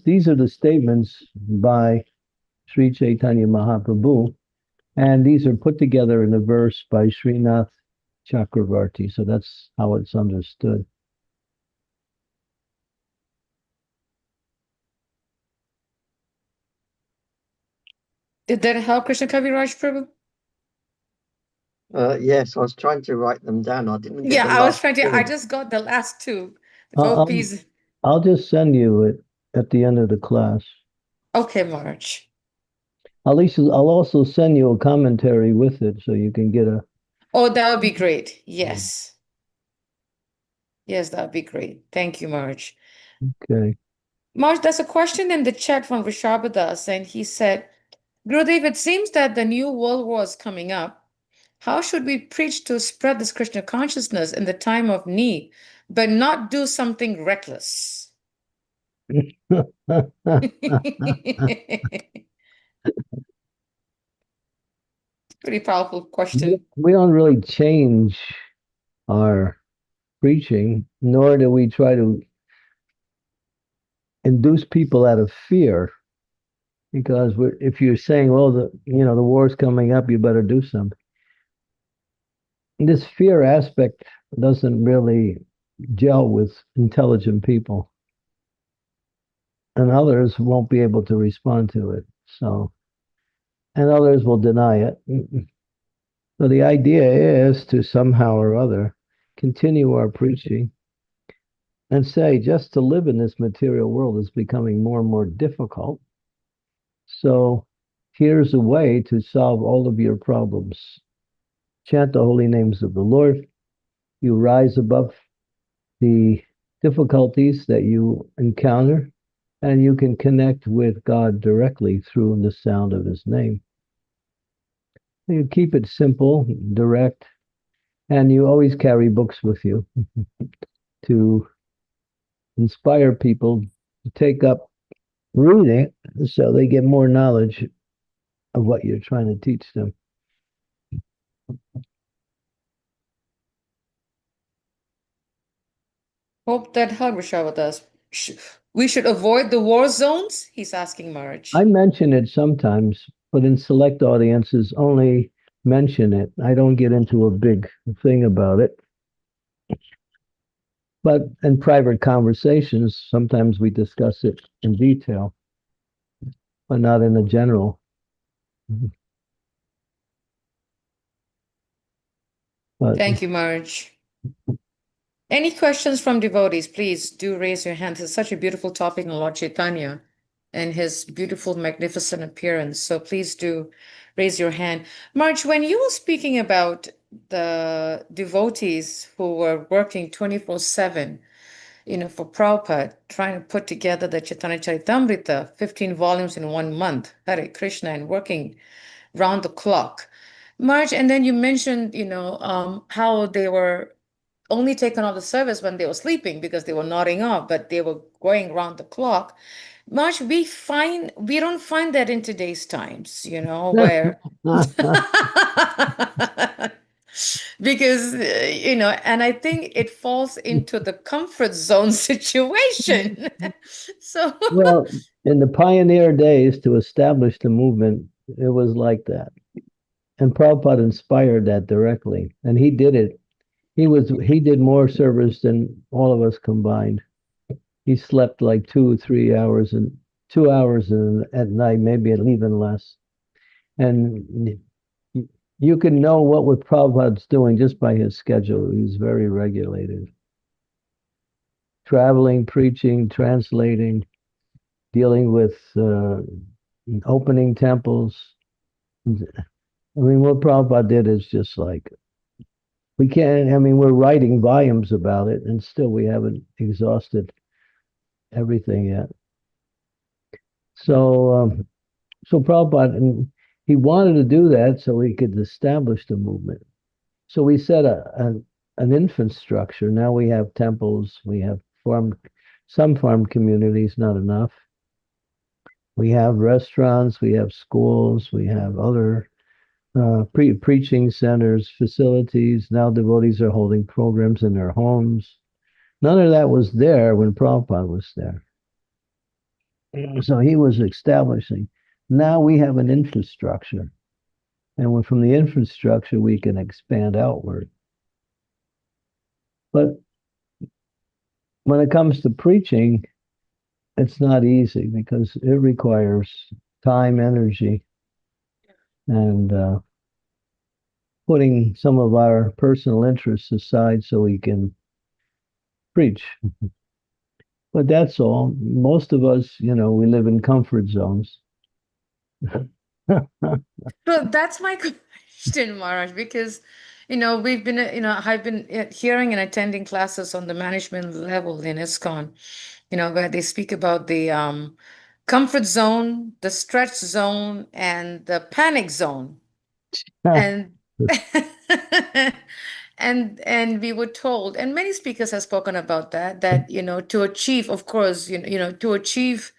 these are the statements by Sri Chaitanya Mahaprabhu, and these are put together in a verse by Srinath Chakravarti. So that's how it's understood. Did that help, Krishna Kaviraj Prabhu? Yes, I was trying to write them down. I didn't get Yeah, the I was last trying to, I two. just got the last two. The I'll, gopis. I'll just send you it at the end of the class. Okay, Marge. I'll also send you a commentary with it so you can get a. Oh, that would be great. Yes. Yes, that would be great. Thank you, Marge. Okay. Marge, there's a question in the chat from Rishabhadas, and he said, Gurudev, it seems that the new world war is coming up. How should we preach to spread this Krishna consciousness in the time of need, but not do something reckless? Pretty powerful question. We don't really change our preaching, nor do we try to induce people out of fear. Because if you're saying, well, the war's coming up, you better do something. This fear aspect doesn't really gel with intelligent people. and others won't be able to respond to it. So, and others will deny it. So the idea is to somehow or other continue our preaching and say just to live in this material world is becoming more and more difficult. So here's a way to solve all of your problems. Chant the holy names of the Lord. You rise above the difficulties that you encounter, and you can connect with God directly through the sound of his name. You keep it simple, direct, and you always carry books with you to inspire people to take up reading so they get more knowledge of what you're trying to teach them. Hope that helped, Rishab, with us. We should avoid the war zones? He's asking Marge. I mention it sometimes, but in select audiences, only mention it. I don't get into a big thing about it. But in private conversations, sometimes we discuss it in detail, but not in a general. But Thank you, Marge. Any questions from devotees, please do raise your hand. It's such a beautiful topic in Lord Chaitanya and his beautiful, magnificent appearance. So please do raise your hand. Marge, when you were speaking about the devotees who were working 24/7, for Prabhupada, trying to put together the Chaitanya Charitamrita, 15 volumes in 1 month, Hare Krishna, and working round the clock. Marge, and then you mentioned, how they were only taken off the service when they were sleeping because they were nodding off, but they were going round the clock. Marge, we don't find that in today's times, where because and I think it falls into the comfort zone situation. So well, in the pioneer days to establish the movement, it was like that. And Prabhupada inspired that directly. And he did it. He did more service than all of us combined. He slept like 2 or 3 hours and 2 hours at night, maybe even less. And you can know what Prabhupada's doing just by his schedule. He's very regulated. Traveling, preaching, translating, dealing with opening temples. I mean, what Prabhupada did is just like, we're writing volumes about it, and still we haven't exhausted everything yet. So Prabhupada, and he wanted to do that so he could establish the movement. So we set an infrastructure. Now we have temples, we have some farm communities, not enough. We have restaurants, we have schools, we have other preaching centers, facilities. Now devotees are holding programs in their homes. None of that was there when Prabhupada was there. So he was establishing. Now we have an infrastructure. And from the infrastructure, we can expand outward. But when it comes to preaching, it's not easy because it requires time, energy, and putting some of our personal interests aside so we can preach. But that's all. Most of us, we live in comfort zones. So that's my question, Maharaj, because we've been I've been hearing and attending classes on the management level in ISKCON, where they speak about the comfort zone, the stretch zone, and the panic zone. And and we were told, and many speakers have spoken about that to achieve, of course, to achieve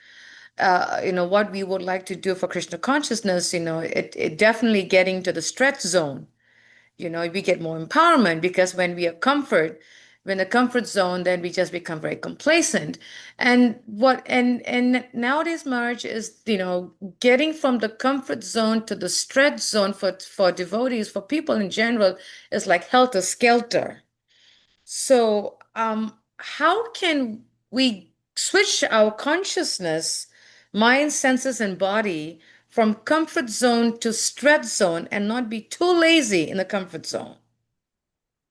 what we would like to do for Krishna consciousness, it definitely getting to the stretch zone. We get more empowerment because when we are when the comfort zone, then we just become very complacent. And nowadays, Marge, is getting from the comfort zone to the stretch zone for devotees, for people in general, is like helter skelter. So how can we switch our consciousness, mind, senses, and body from comfort zone to stress zone and not be too lazy in the comfort zone.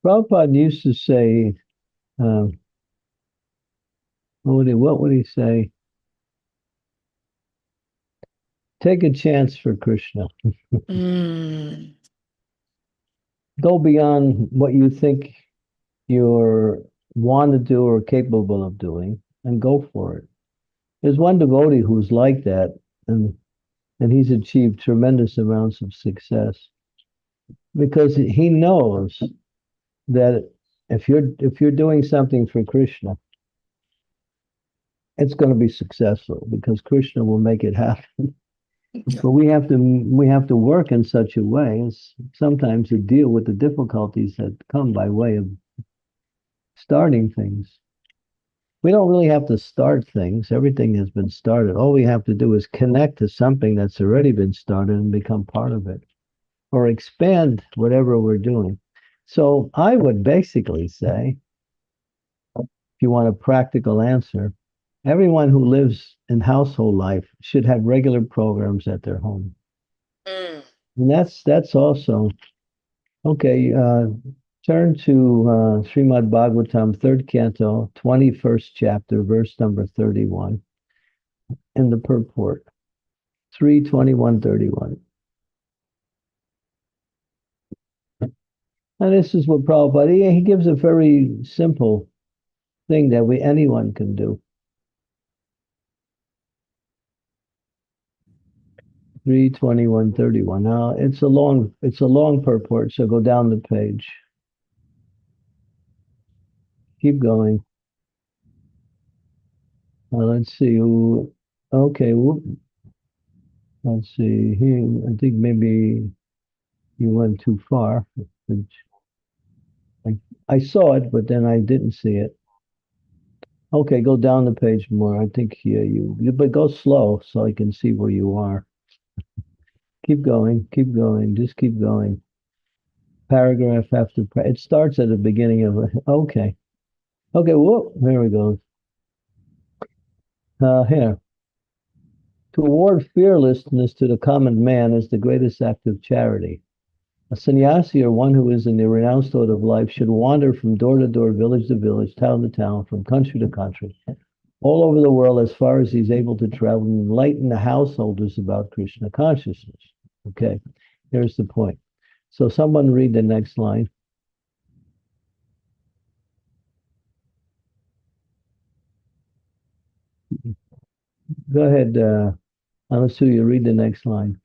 Prabhupada used to say, what would he say? Take a chance for Krishna. Mm. Go beyond what you think you want to do or capable of doing and go for it. There's one devotee who's like that, and he's achieved tremendous amounts of success because he knows that if you're doing something for Krishna, it's going to be successful because Krishna will make it happen. But we have to work in such a way as sometimes to deal with the difficulties that come by way of starting things. We don't really have to start things. Everything has been started. All we have to do is connect to something that's already been started and become part of it, or expand whatever we're doing. So I would basically say, if you want a practical answer, everyone who lives in household life should have regular programs at their home. Mm. And that's also okay. Turn to Srimad Bhagavatam, 3rd canto, 21st chapter, verse number 31, in the purport. 3:21:31. And this is what Prabhupada, he gives a very simple thing that anyone can do. 3:21:31. Now it's a long purport, so go down the page. Keep going. Let's see. Okay. Let's see. Here, I think maybe you went too far. I saw it, but then I didn't see it. Okay, go down the page more. I think here but go slow so I can see where you are. Keep going, just keep going. Paragraph after it starts at the beginning of it. Okay. Whoa, there we go. Here. To award fearlessness to the common man is the greatest act of charity. A sannyasi, or one who is in the renounced order of life, should wander from door to door, village to village, town to town, from country to country, all over the world as far as he's able to travel, and enlighten the householders about Krishna consciousness. Okay, here's the point. So someone read the next line. Go ahead, Anasuya, read the next line.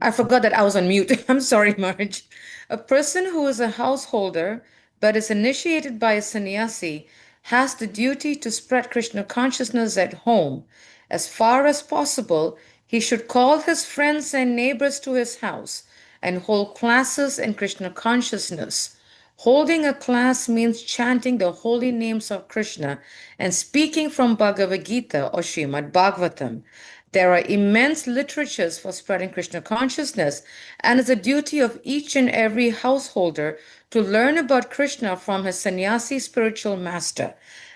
I forgot that I was on mute. I'm sorry, Marge. A person who is a householder but is initiated by a sannyasi has the duty to spread Krishna consciousness at home. As far as possible, he should call his friends and neighbors to his house and hold classes in Krishna consciousness. Holding a class means chanting the holy names of Krishna and speaking from Bhagavad Gita or Srimad Bhagavatam. There are immense literatures for spreading Krishna consciousness, and it's a duty of each and every householder to learn about Krishna from his sannyasi spiritual master.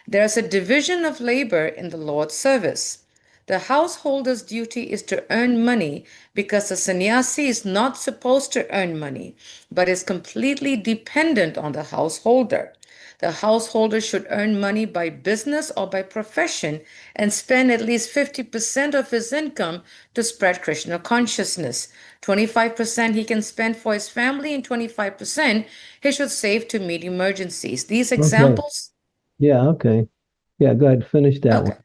There's a division of labor in the Lord's service. The householder's duty is to earn money because the sannyasi is not supposed to earn money, but is completely dependent on the householder. The householder should earn money by business or by profession and spend at least 50% of his income to spread Krishna consciousness. 25% he can spend for his family, and 25% he should save to meet emergencies. These examples. Yeah, okay. Yeah, go ahead, finish that one. Okay.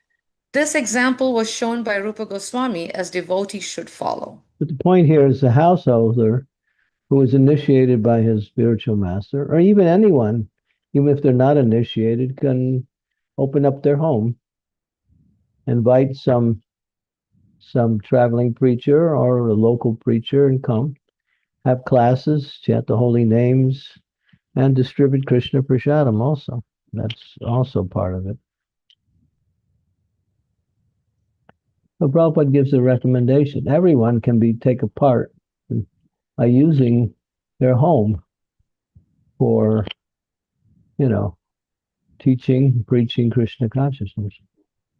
This example was shown by Rupa Goswami as devotees should follow. But the point here is the householder who is initiated by his spiritual master, or even anyone, even if they're not initiated, can open up their home, invite some traveling preacher or a local preacher and come, have classes, chant the holy names, and distribute Krishna Prasadam also. That's also part of it. So Prabhupada gives a recommendation. Everyone can take a part by using their home for, teaching, preaching Krishna consciousness.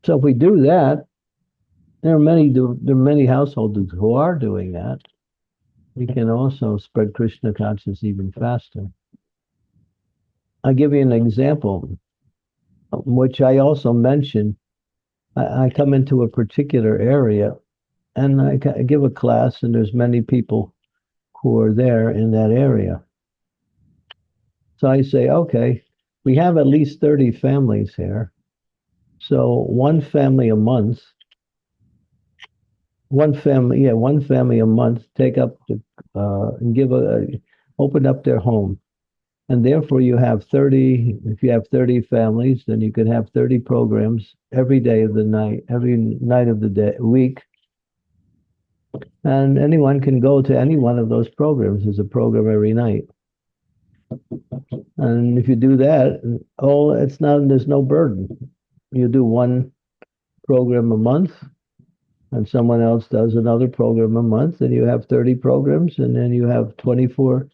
So if we do that, there are many households who are doing that. We can also spread Krishna consciousness even faster. I'll give you an example, which I also mentioned. I come into a particular area and I give a class, and there's many people who are there in that area. So I say, okay, we have at least 30 families here. So one family a month, one family a month take up the and open up their home. And therefore you have 30, if you have 30 families, then you could have 30 programs every day of the night, every night of the day, week. And anyone can go to any one of those programs. There's a program every night. And if you do that, there's no burden. You do one program a month, and someone else does another program a month, and you have 30 programs, and then you have 24/7,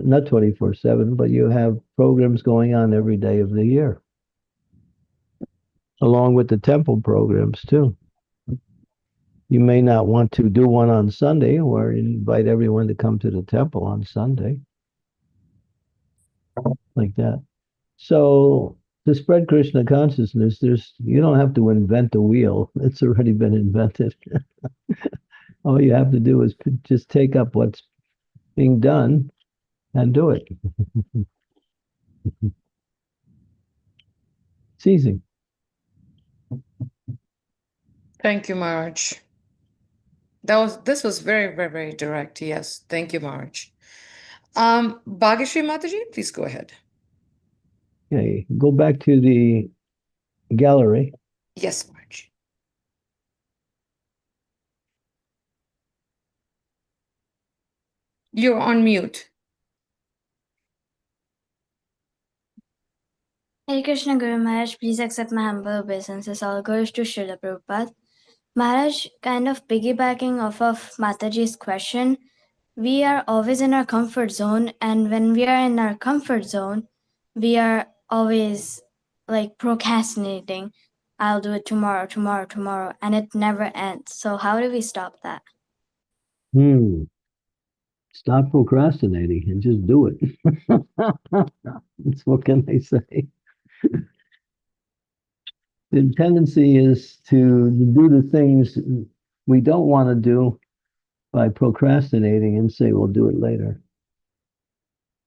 not 24/7, but you have programs going on every day of the year, along with the temple programs too. You may not want to do one on Sunday, or invite everyone to come to the temple on Sunday, like that. So to spread Krishna consciousness, you don't have to invent the wheel. It's already been invented. All you have to do is just take up what's being done and do it. It's easy. Thank you, Maharaj. This was very, very, very direct. Yes. Thank you, Maharaj. Bhageshri Mataji, please go ahead. Okay, go back to the gallery. Yes, Maharaj. You're on mute. Hare Krishna Guru Maharaj, please accept my humble obeisances. All goes to Srila Prabhupada. Maharaj, kind of piggybacking off of Mataji's question, we are always in our comfort zone, and when we are in our comfort zone, we are always like procrastinating. I'll do it tomorrow, and it never ends. So how do we stop that? Stop procrastinating and just do it. What can I say? The tendency is to do the things we don't want to do by procrastinating and say we'll do it later.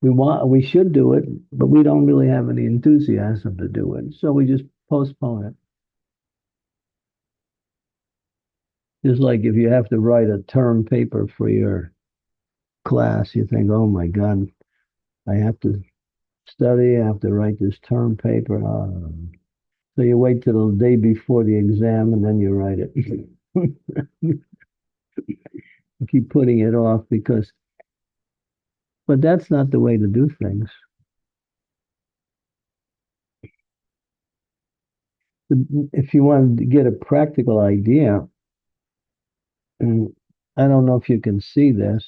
We should do it, but we don't really have any enthusiasm to do it, so we just postpone it. Just like if you have to write a term paper for your class, you think, oh my God, I have to study, I have to write this term paper. So you wait till the day before the exam and then you write it. You keep putting it off but that's not the way to do things. If you want to get a practical idea, and I don't know if you can see this,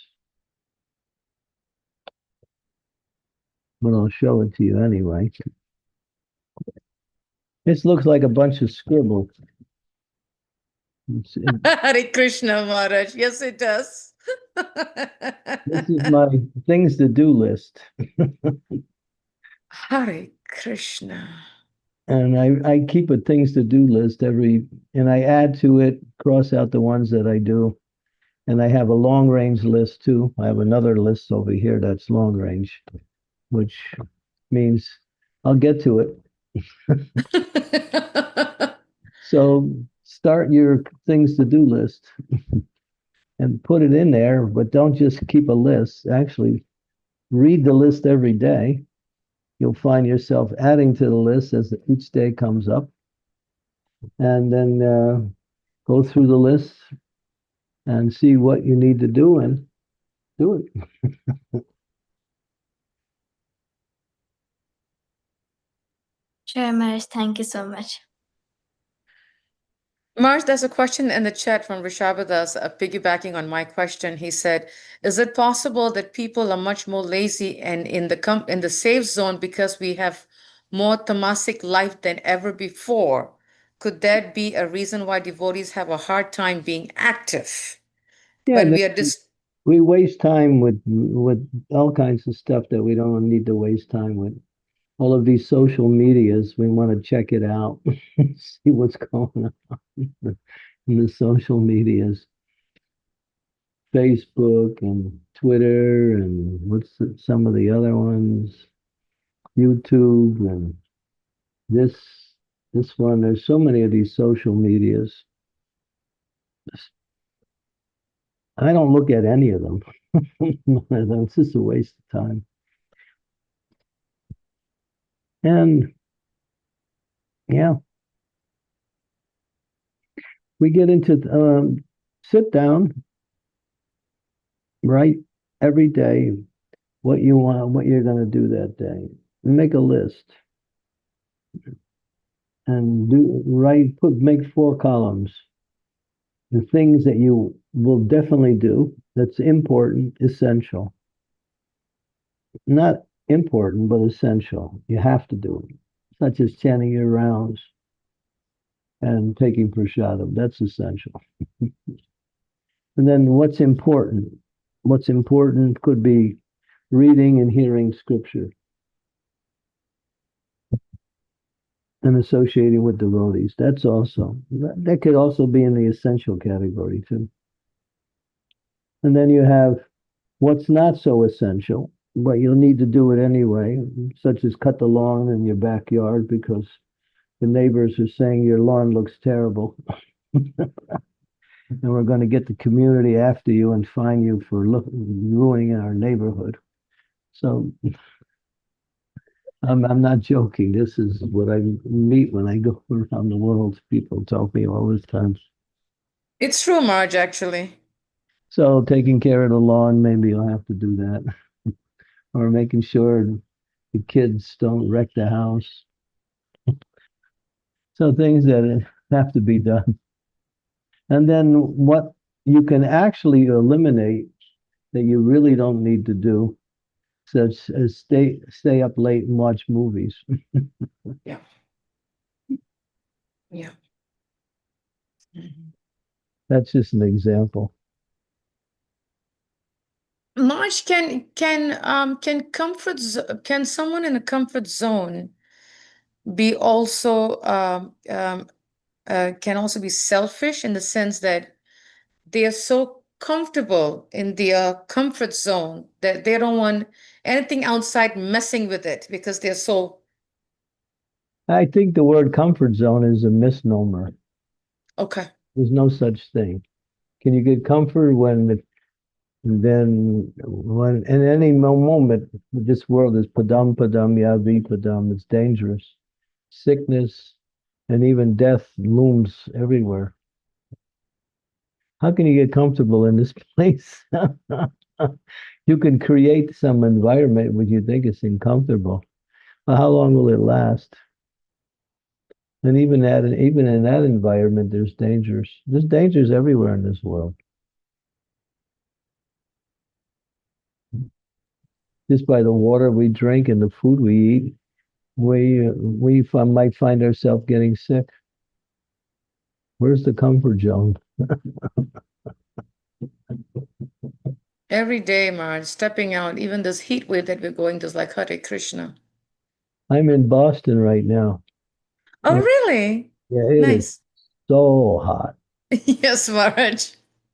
but I'll show it to you anyway. This looks like a bunch of scribble. Hare Krishna, Maharaj. Yes, it does. This is my things to do list. Hare Krishna. And I keep a things to do list and I add to it, cross out the ones that I do. And I have a long range list too. I have another list over here that's long range, which means I'll get to it. So start your things to do list and put it in there, but don't just keep a list. Actually, read the list every day. You'll find yourself adding to the list as each day comes up. And then go through the list and see what you need to do and do it. Sure, Maharaj, thank you so much. Marsh, there's a question in the chat from Rishabhadas, piggybacking on my question. He said, is it possible that people are much more lazy and in the safe zone because we have more tamasic life than ever before. Could that be a reason why devotees have a hard time being active Yeah, when we are we waste time with all kinds of stuff that we don't need to waste time with. All of these social medias, we want to check it out, see what's going on in the social medias, Facebook and Twitter, and some of the other ones, YouTube, and this this one. There's so many of these social medias. I don't look at any of them. It's just a waste of time. And yeah, we get into sit down, write every day what you want, what you're going to do that day. Make a list and make 4 columns. The things that you will definitely do, that's important, essential. Not important, but essential. You have to do it, such as chanting your rounds and taking prasadam. That's essential. And then what's important? What's important could be reading and hearing scripture and associating with devotees. That could also be in the essential category too. And then you have what's not so essential, but you'll need to do it anyway, such as cut the lawn in your backyard because the neighbors are saying your lawn looks terrible. And we're going to get the community after you and fine you for ruining our neighborhood. So I'm not joking. This is what I meet when I go around the world. People tell me all the time. It's true, Marge, actually. So taking care of the lawn, maybe you'll have to do that. Or making sure the kids don't wreck the house. So things that have to be done. And then what you can actually eliminate that you really don't need to do, such as stay up late and watch movies. Yeah. Yeah. Mhm. That's just an example. Marge, can someone in a comfort zone be also can also be selfish in the sense that they are so comfortable in their comfort zone that they don't want anything outside messing with it because they're so I think the word comfort zone is a misnomer. okay. There's no such thing. Can you get comfort when in any moment this world is padam padam yavi padam, it's dangerous. Sickness and even death looms everywhere. How can you get comfortable in this place? You can create some environment which you think is uncomfortable. But how long will it last? And even in that environment, there's dangers. There's dangers everywhere in this world. Just by the water we drink and the food we eat, we might find ourselves getting sick. Where's the comfort zone? Every day, Marge, stepping out, even this heat wave that we're going, just like Hare Krishna. I'm in Boston right now. Oh, really? Yeah, it is Nice. so hot. Yes, Marge.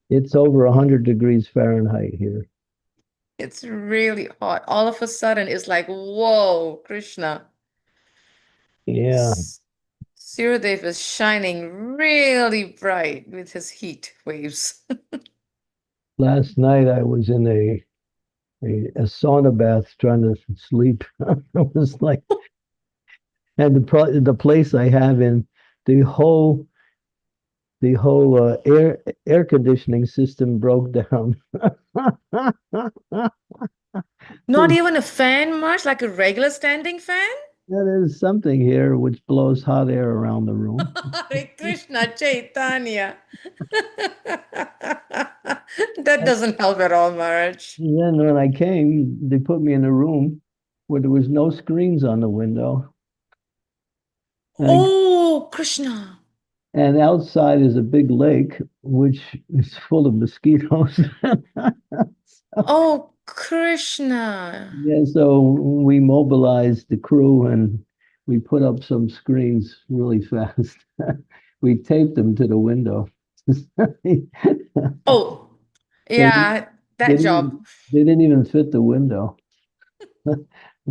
It's over 100 degrees Fahrenheit here. It's really hot. All of a sudden, it's like, whoa, Krishna. Yeah. Suryadev is shining really bright with his heat waves. Last night I was in a sauna bath trying to sleep. It was like, and the place I have in the whole air conditioning system broke down. Not even a fan, Marge, like a regular standing fan? That is something here which blows hot air around the room. Hare Krishna Chaitanya. That doesn't help at all, Marge. And then when I came, they put me in a room where there was no screens on the window. Oh, Krishna. And outside is a big lake, which is full of mosquitoes. Oh, Krishna. Yeah, so we mobilized the crew and we put up some screens really fast. We taped them to the window. They Oh, didn't, yeah, they that job. didn't, they didn't even fit the window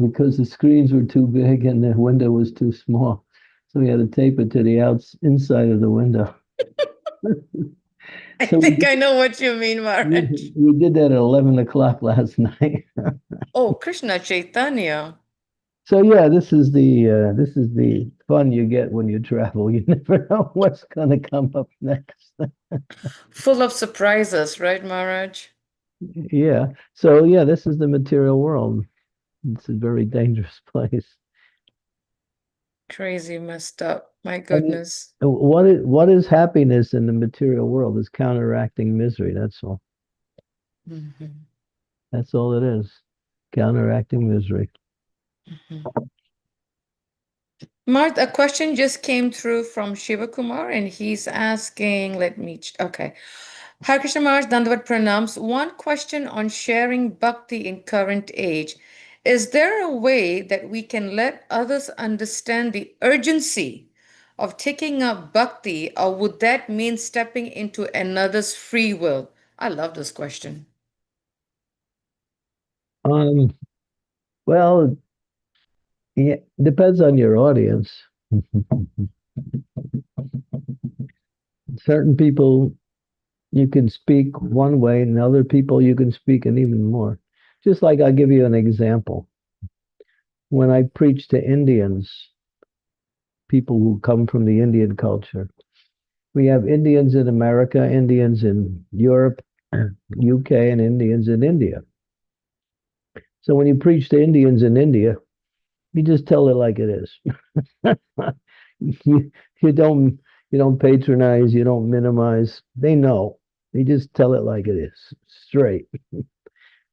because the screens were too big and the window was too small. So we had to tape it to the inside of the window. I So think I know what you mean, we, Maharaj. we did that at 11 o'clock last night. Oh, Krishna Chaitanya. So yeah, this is the fun you get when you travel. You never know what's going to come up next. Full of surprises, right, Maharaj? Yeah. So yeah, this is the material world. It's a very dangerous place. Crazy messed up. My I mean, goodness. what is happiness in the material world is counteracting misery. That's all. Mhm, That's all it is. Counteracting misery. mhm. Marth, a question just came through from Shiva Kumar, and he's asking, okay. Hare Krishna Maharaj, Dandavat Pranams. One question on sharing bhakti in current age. Is there a way that we can let others understand the urgency of taking up bhakti, or would that mean stepping into another's free will? I love this question. Um, well, yeah, depends on your audience. Certain people you can speak one way, and other people you can speak in even more. Just like I'll give you an example. When I preach to Indians, people who come from the Indian culture, we have Indians in America, Indians in Europe, UK, and Indians in India. So when you preach to Indians in India, you just tell it like it is. you, you don't you don't patronize, you don't minimize. They know. You just tell it like it is, straight.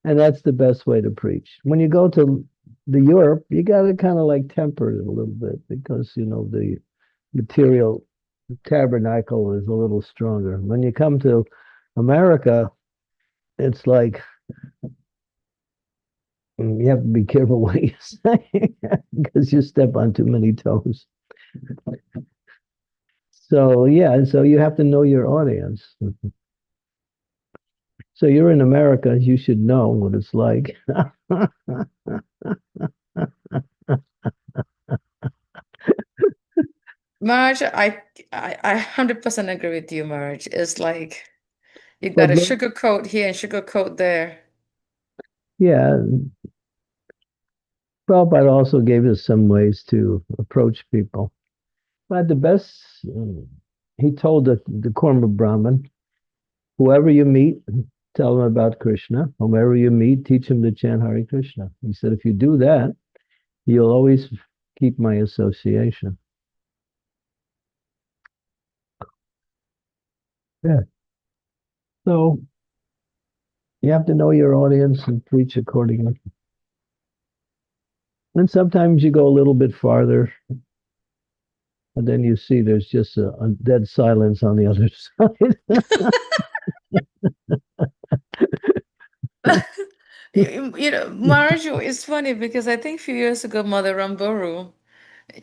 And that's the best way to preach. When you go to the Europe, you got to kind of like temper it a little bit because the material tabernacle is a little stronger. When you come to America, it's like you have to be careful what you say because you step on too many toes. So yeah, so you have to know your audience. So you're in America, you should know what it's like. Marge, I 100% agree with you, Marge. It's like you got But to sugarcoat here and sugarcoat there. yeah, Prabhupada also gave us some ways to approach people. But the best, he told the Korma Brahmin, whoever you meet, tell them about Krishna. Whomever you meet, teach them to chant Hare Krishna. He said, if you do that, you'll always keep my association. Yeah. So you have to know your audience and preach accordingly. And sometimes you go a little bit farther, and then you see there's just a dead silence on the other side. Marge, it's funny because I think a few years ago, Mother Ramburu,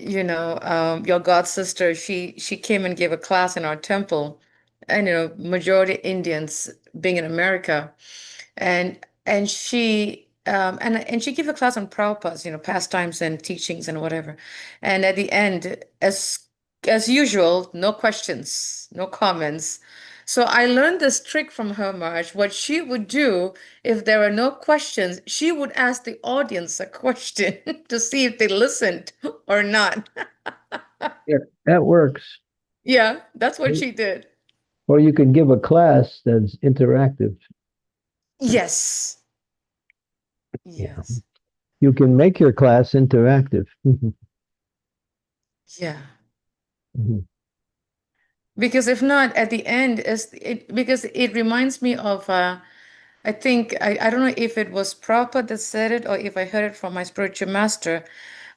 your god sister, she came and gave a class in our temple, and majority Indians being in America, and she gave a class on Prabhupada's, pastimes and teachings and whatever. And at the end, as usual, no questions, no comments. So I learned this trick from her, Marge. What she would do if there were no questions, she would ask the audience a question to see if they listened or not. Yeah, that works. Yeah, that's what she did. Or you can give a class that's interactive. Yes. Yeah. Yes. You can make your class interactive. Yeah. Because if not, at the end, because it reminds me of I think I don't know if it was Prabhupada that said it or if I heard it from my spiritual master,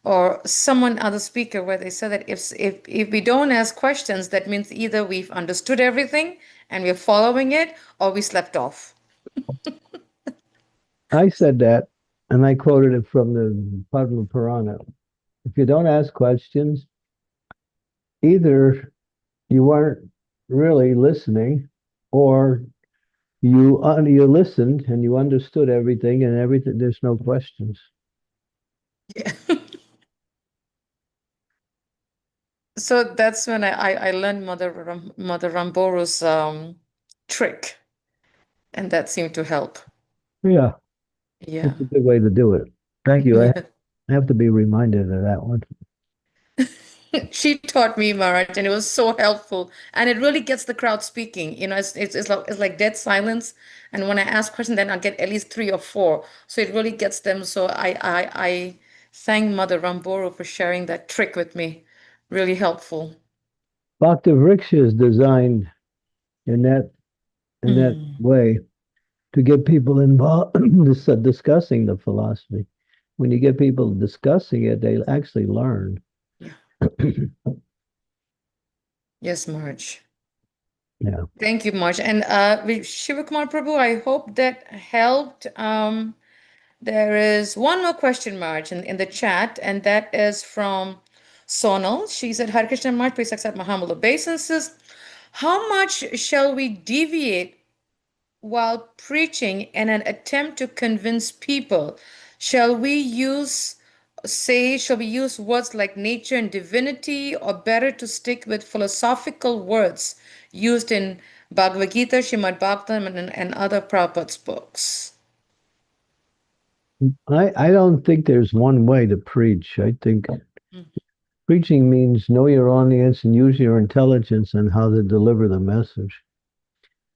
or someone other speaker where they said that if we don't ask questions, that means either we've understood everything and we're following it, or we slept off. I said that, and I quoted it from the Padma Purana. If you don't ask questions, either you weren't really listening, or you listened and you understood everything, and everything there's no questions. Yeah. So that's when I learned Mother Ramboru's trick, and that seemed to help. Yeah, Yeah. it's a good way to do it. Thank you. Yeah. I have to be reminded of that one. She taught me, Maharaj, and it was so helpful. And it really gets the crowd speaking. It's like dead silence. And when I ask questions, then I get at least three or four. So it really gets them. So I thank Mother Ramboro for sharing that trick with me. Really helpful. Bhakti Vriksha is designed in that way to get people involved discussing the philosophy. When you get people discussing it, they actually learn. Yeah. Yes, Marge. Yeah. Thank you, Marge. And Shivakumar Prabhu, I hope that helped. There is one more question, Marge, in the chat, and that is from Sonal. She said, Hare Krishna Marge, please accept my humble obeisances. How much shall we deviate while preaching in an attempt to convince people? Shall we use words like nature and divinity, or better to stick with philosophical words used in Bhagavad Gita, Srimad Bhagavatam, and other Prabhupada's books? I don't think there's one way to preach. I think preaching means know your audience and use your intelligence on how to deliver the message.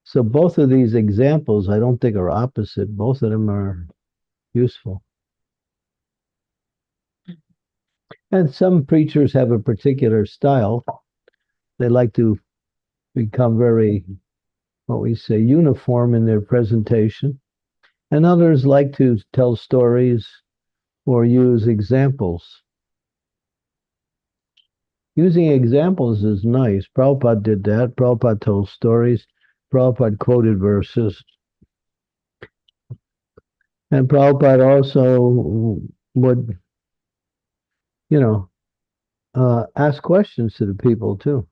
So both of these examples, I don't think are opposite. Both of them are useful. And some preachers have a particular style. They like to become very, what we say, uniform in their presentation. And others like to tell stories or use examples. Using examples is nice. Prabhupada did that. Prabhupada told stories. Prabhupada quoted verses. And Prabhupada also would, ask questions to the people too,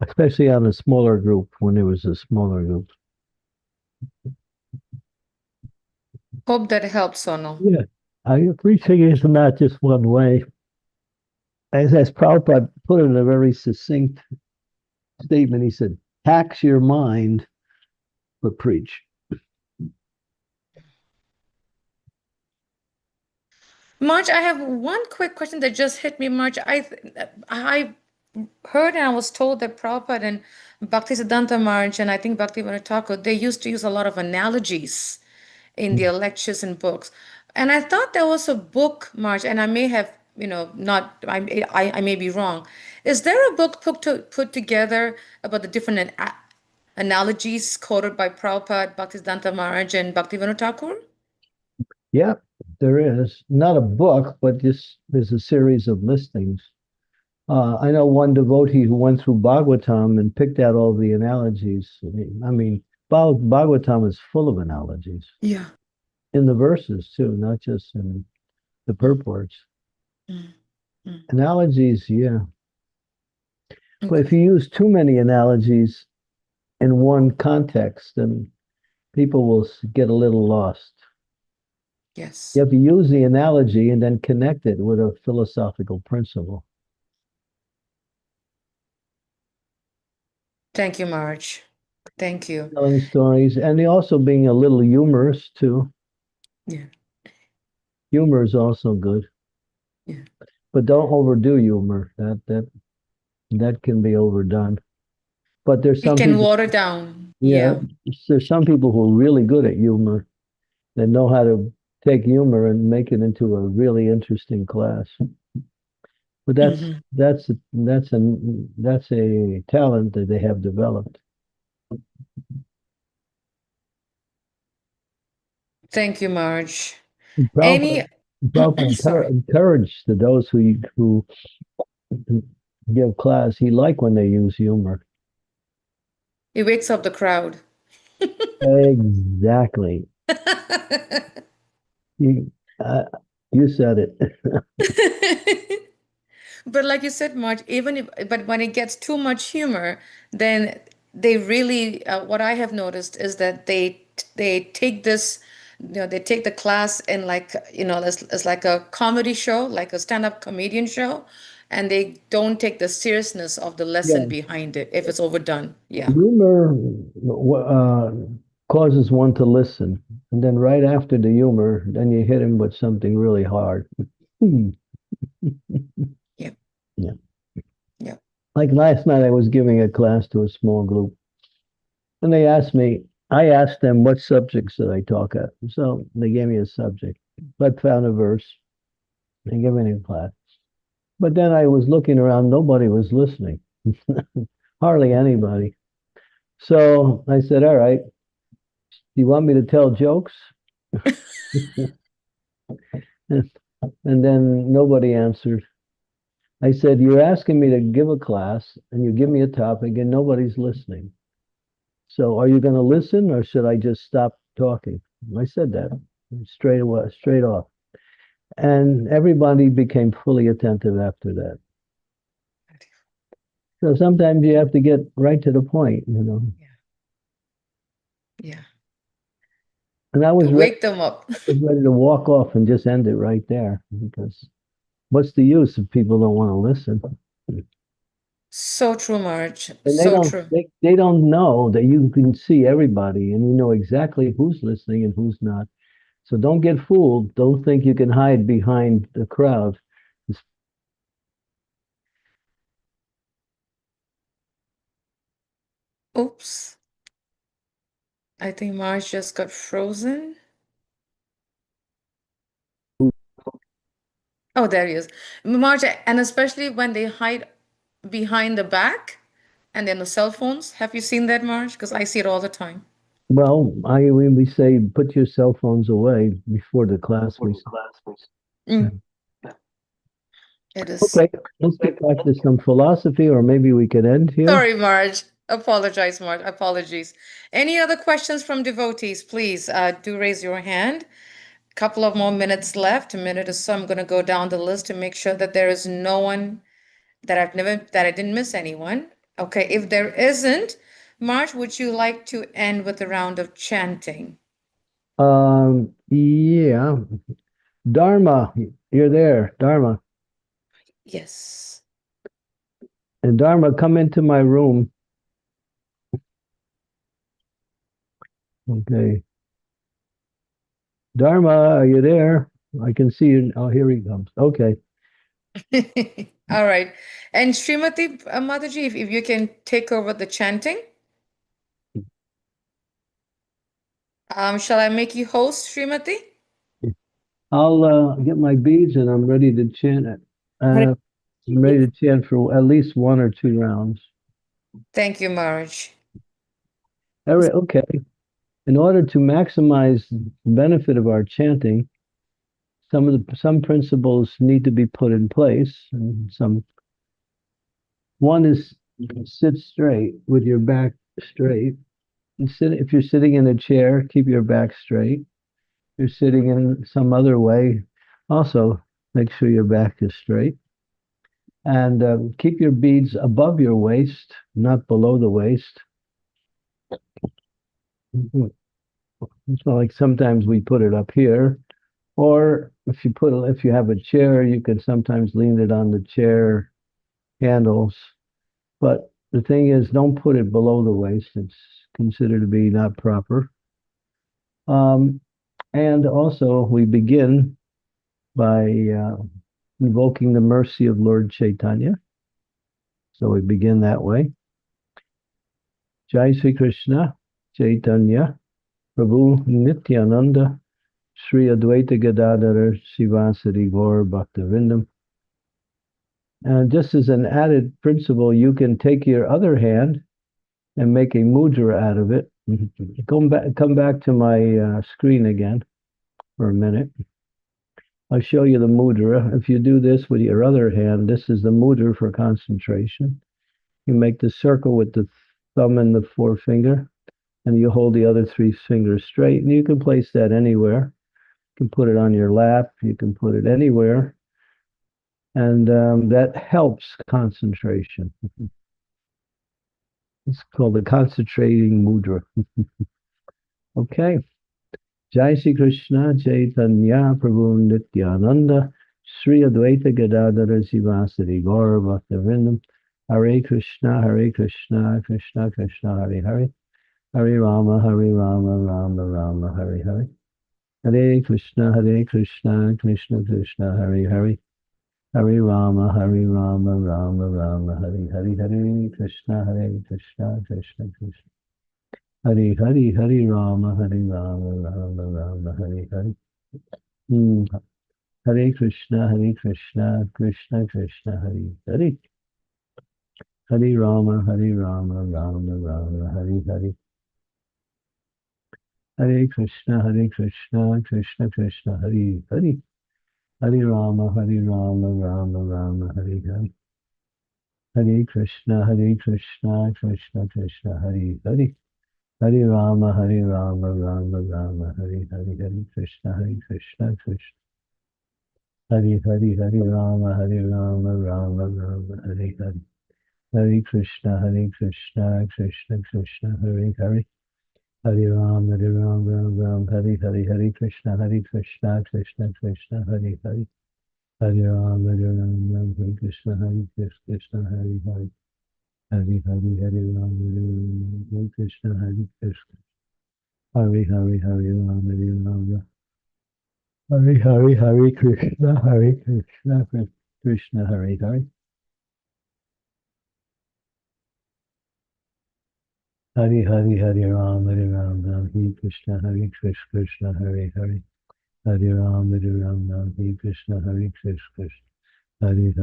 especially on a smaller group when there was a smaller group. Hope that helps, Sonal. Yeah, I appreciate it's not just one way. As Prabhupada put it in a very succinct statement, he said, tax your mind, but preach. Marge, I have one quick question that just hit me, Marge. I heard and I was told that Prabhupada and Bhaktisiddhanta Marge and I think Bhaktivinoda Thakur, they used to use a lot of analogies in their lectures and books. And I thought there was a book, Marge, and I may have, not, I may be wrong. Is there a book put together about the different analogies quoted by Prabhupada, Bhaktisiddhanta Maharaj, and Bhaktivinoda Thakur? Yeah, there is. Not a book, but there's a series of listings. I know one devotee who went through Bhagavatam and picked out all the analogies. I mean, Bhagavatam is full of analogies. Yeah. In the verses too, not just in the purports. Analogies, yeah. But if you use too many analogies in one context, then people will get a little lost. Yes. You have to use the analogy and then connect it with a philosophical principle. Thank you, Marge. Thank you. Telling stories, and also being a little humorous too. Yeah. Humor is also good. Yeah. But don't overdo humor. That can be overdone. But there's We some can people, water down. yeah, Yeah. there's some people who are really good at humor that know how to take humor and make it into a really interesting class. But that's a talent that they have developed. Thank you, Marge. Prabhupada, Prabhupada Sorry. encouraged to those who give class. He liked when they use humor. He wakes up the crowd. Exactly. You, uh, you said it. But like you said, Marge, but when it gets too much humor, then they really, what I have noticed is that they take this, they take the class in like, as like a comedy show, like a stand-up comedian show, and they don't take the seriousness of the lesson Yeah. behind it if it's overdone. Yeah. Humor causes one to listen, and then right after the humor, then you hit him with something really hard. Yeah. Yeah. Yeah. Like last night, I was giving a class to a small group, and I asked them what subjects did I talk at. So they gave me a subject. I found a verse. They gave me a class. But then I was looking around, nobody was listening. Hardly anybody. So I said, all right, do you want me to tell jokes? And then nobody answered. I said, you're asking me to give a class and you give me a topic and nobody's listening. So are you going to listen or should I just stop talking? I said that straight away, straight off. And everybody became fully attentive after that. So sometimes you have to get right to the point, Yeah. And I was Wake them up. ready to walk off and just end it right there because what's the use if people don't want to listen? So true, Marge. And So true. they don't know that you can see everybody and you know exactly who's listening and who's not. So don't get fooled. Don't think you can hide behind the crowd. Oops. I think Marge just got frozen. Oh, there he is. Marge, and especially when they hide behind the back and then the cell phones. Have you seen that, Marge? Because I see it all the time. Well, when we say put your cell phones away before the class, we say, Mm, it is. okay, let's get back to some philosophy, or maybe we could end here. Sorry, Marge. Apologize, Marge. Apologies. Any other questions from devotees, please do raise your hand. Couple of more minutes left, a minute or so. I'm going to go down the list to make sure that there is no one that I didn't miss anyone. Okay, if there isn't, Marge, would you like to end with a round of chanting? Yeah, Dharma, you're there, Dharma. Yes. And Dharma, come into my room. Okay. Dharma, are you there? I can see you. Oh, here he comes. Okay. All right. And Srimati Mataji, if you can take over the chanting. Shall I make you host, Srimati? I'll get my beads and I'm ready to chant it. I'm ready to chant for at least 1 or 2 rounds. Thank you, Marge. All right, okay. In order to maximize the benefit of our chanting, some principles need to be put in place, and one is sit straight with your back straight. And if you're sitting in a chair, keep your back straight. If you're sitting in some other way, also make sure your back is straight. And keep your beads above your waist, not below the waist. So like sometimes we put it up here, or if you have a chair, you can sometimes lean it on the chair handles. But the thing is, don't put it below the waist. It's considered to be not proper. And also, we begin by invoking the mercy of Lord Chaitanya. So we begin that way. Jai Sri Krishna, Chaitanya, Prabhu Nityananda, Sri Advaita Gadadhara Sivasari Gaur Bhaktivinoda. And just as an added principle, you can take your other hand and make a mudra out of it. Come back to my screen again. for a minute. I'll show you the mudra. If you do this with your other hand, this is the mudra for concentration. You make the circle with the thumb and the forefinger, and you hold the other three fingers straight, and you can place that anywhere. You can put it on your lap, you can put it anywhere, and that helps concentration. It's called the concentrating mudra. Okay. Jai Shri Krishna Chaitanya Prabhu Nityananda Sri Advaita Gadadhara Sivasari Gaura Bhaktivinoda Hare Krishna Krishna Krishna Hare Hare Hare Rama Rama Rama Hare Hare Hare Krishna Krishna Krishna Hare Hare Hare Rama Rama Rama Hare Hare Hare Krishna Krishna Krishna Hare Hare Hare Rama Rama Rama Hare Hare. Hare Krishna Krishna Krishna Hare Hare. Hare Rama Rama Rama Hare Hare. Hare Krishna Krishna Krishna Hare Hare. Hare Rama Rama Rama Hare Hare. Hare Krishna Krishna Krishna Hare Hare. Hare Rama Rama Rama Hare Hare. Hare Krishna Krishna Hare Hare. Hare Rama Rama Rama Hare Hare. Hare Krishna Krishna Krishna Hare Hare. Hare Rama Rama Hare Hare. Hare Krishna Krishna Krishna Hare Hare. Hare Rama Rama Hare Krishna Krishna Hare Hare. Hare Hare Rama Hare Krishna Krishna Hare Hare. Hare Rama Rama Hare Krishna Krishna Hare Hare. Hare Rama Hare Krishna Krishna Hare Hare. Hare Rama Hare Krishna Krishna Hare Hare. Rama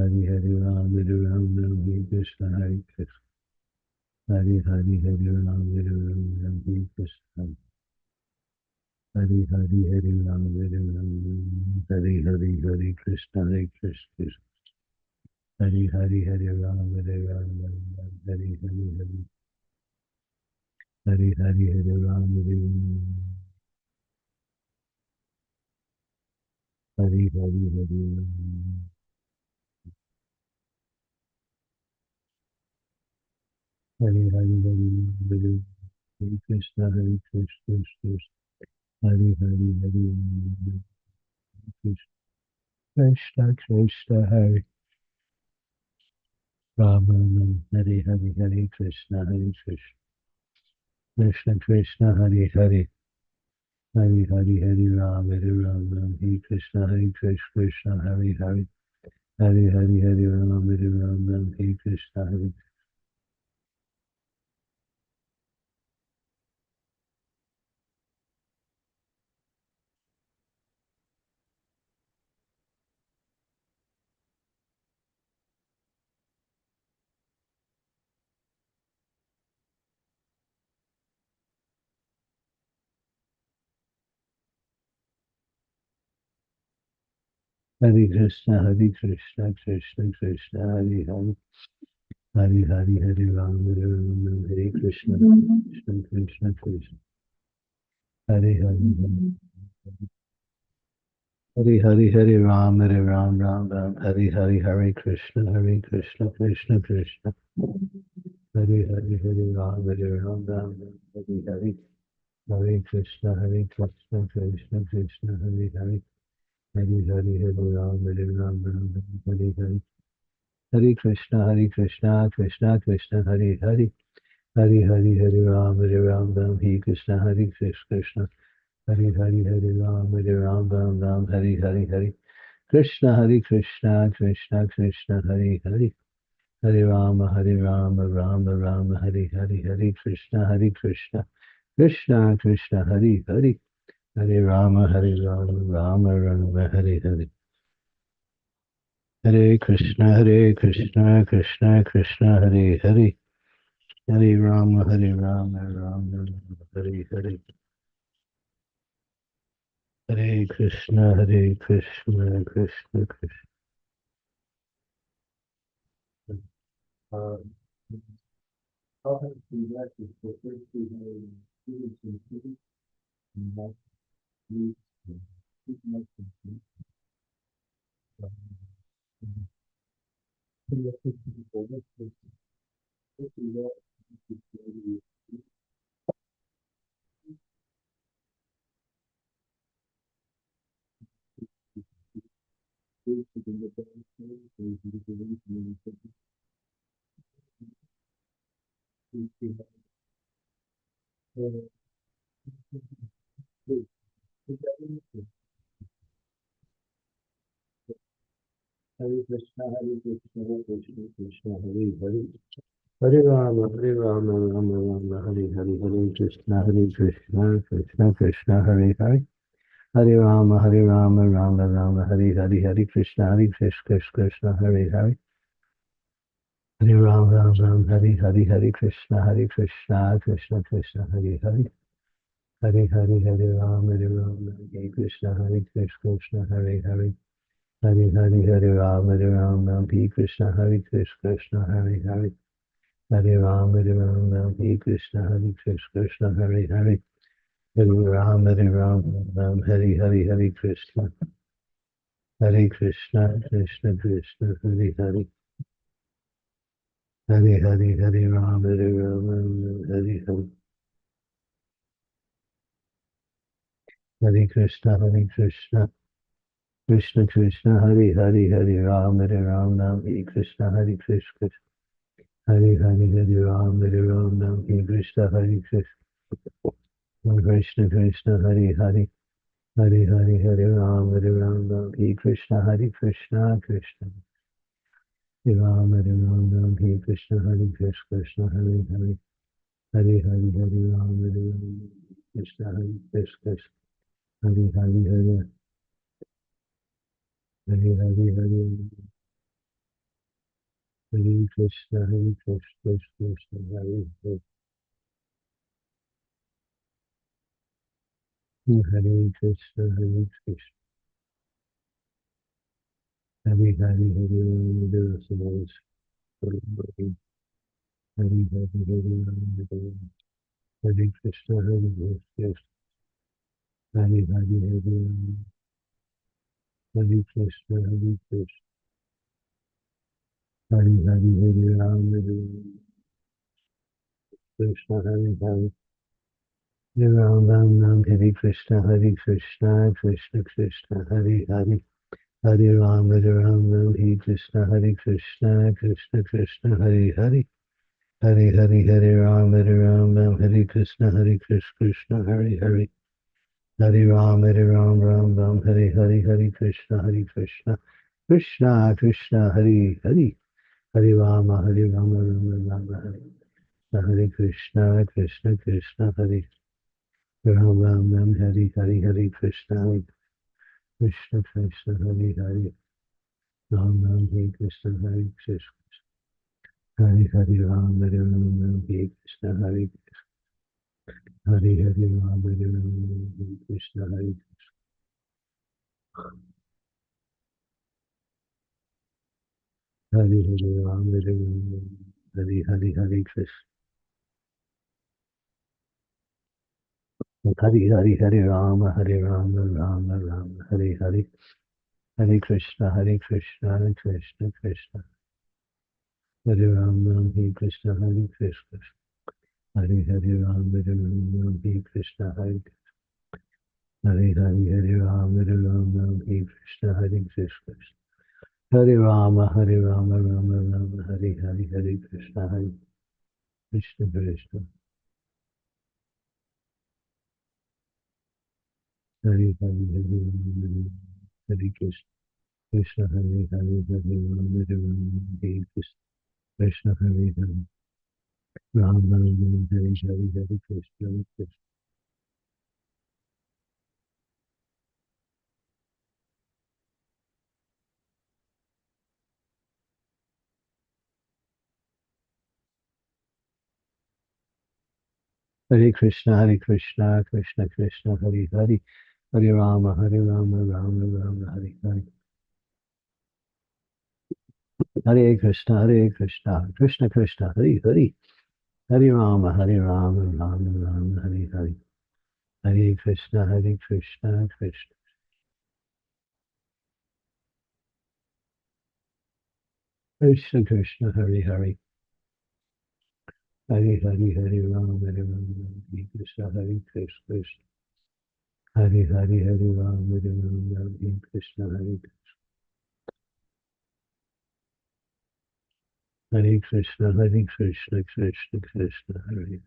Hare Krishna Krishna Hare Rama Hare Krishna. Hare Rama Hare Krishna Krishna Hare Rama Hare Hare Rama Hare Krishna Krishna Hare Krishna Krishna Hare Rama Hare Krishna Krishna Krishna Hare Hare. Hare Rama Hare Krishna Krishna Hare Hare. Hare Rama Hare Krishna Hare. Hare Krishna Krishna Krishna Hare Hare. Hare Rama Hare Krishna Krishna Krishna Hare Hare. Hare Ram Ram Hare Krishna Krishna Krishna Hare Ram Ram Hare Hare. Hare Krishna Krishna Krishna Hare Hare. Hare Ram Ram Hare Hare. Hare Krishna Krishna Krishna Hare Hare. Hare Ram Ram Hare Krishna Krishna Hare Ram Ram Hare Hare. Krishna Krishna Krishna Hare Hare. Hare Rama Rama Hare Hare. Hare Krishna Krishna Krishna Hare Hare. Hare Rama Rama Hare Hare. Hare Krishna Krishna Krishna Hare Hare. Hare Rama Rama Hare Hare. Hare Krishna, Hare Krishna, Krishna Krishna. I'll have some records for first we have students and students and that's me. Hare Krishna, Hare Krishna, Krishna Krishna, Hare Hare. Hare Rama, Rama Rama, Hare Hare, Hare Krishna, Krishna Krishna, Hare Hare. Hare Rama, Rama Rama, Hare Hare, Hare Krishna, Krishna Hare Hare. Hare Rama, Hare Hare, Hare Krishna, Krishna Krishna, Hare Hare. Hare Hare, Hare Rama, Hare Krishna, Krishna Hare Hare. Hare Hare, Hare Rama, Hare Krishna, Krishna Hare Hare. Hare Rama, Hare Krishna, Krishna Hare Hare. Hare Rama, Hare Hare, Hare Krishna. Hare Krishna, Krishna Krishna, Hare Hare. Hare Hare, Hare Rama, Hare Hare. Hare Krishna, Krishna Krishna, Hare Hare, Hare Rama, Hare Krishna, Krishna. Hare Hare, Hare Rama, Hare Krishna, Krishna. Krishna Krishna, Hare Hare. Hare Hare, Hare Rama, Hare Krishna, Krishna Krishna. Hare Rama, Hare Krishna, Krishna Hare Hare. Hare Hare, Hare Rama, Hare Krishna, Krishna. Hare Hare, Hare Hare, Hare Krishna, Krishna, Hare Hare. Hare Krishna, Krishna. Hare Hare, Hare Rama, Hare Krishna, Hare Hare, Hare Krishna, Krishna. Hare Hare, Hare Krishna, Krishna. Hare Hare, Hare Rama, Hare Krishna, Hare Hare. Hare Ram, Hare Krishna, Krishna Krishna, Hare Hare. Hare Ram, Hare Krishna, Krishna Krishna, Hare Hare. Hare Hare, Hare Ram, Hare Krishna, Krishna, Hare Hare. Hare Ram, Ram, Hare Hare, Hare Krishna, Krishna Krishna, Hare Hare. Hare Rama, Rama, Hare Krishna, Krishna, Hare Ram, Hare Hare, Hare Krishna, Krishna, Hare Hare. Ram, Hare Krishna, Hare Hare, Ram, Hare Krishna, Hare Hare, Ram, Hare Krishna, Hare Hare, Ram, Hare Krishna. Hare Rama, Rama, Hare Hare. Hare Krishna, Krishna Krishna. Hare Ram, Hare Krishna, Krishna. Hare Hare, Ram, Hare Krishna, Hare Hare, Ram, Hare Krishna, Hare Krishna. Hare Rama, Rama, Hare Hare, Hare Krishna, Hare Krishna, Krishna. Hare Hare, Hare Rama, Hare Krishna, Krishna Hare Hare, Hare Rama, Hare Krishna, Krishna Hare Hare, Ram Ram, Hare Hare, Hare Krishna, Krishna. Hare Krishna, Krishna Krishna, Hare Hare. Hare Rama, Rama Rama, Hare Hare. Hare Krishna, Krishna Krishna, Hare Hare. Hare Rama, Rama Rama, Hare Hare. Hare Krishna, Krishna Krishna. Krishna Krishna, Hare Hare. Hare Hare, Hare Rama, Hare Krishna, Krishna. Hare Hare, Hare Rama, Hare Krishna, Hare Krishna, Krishna Krishna, Hare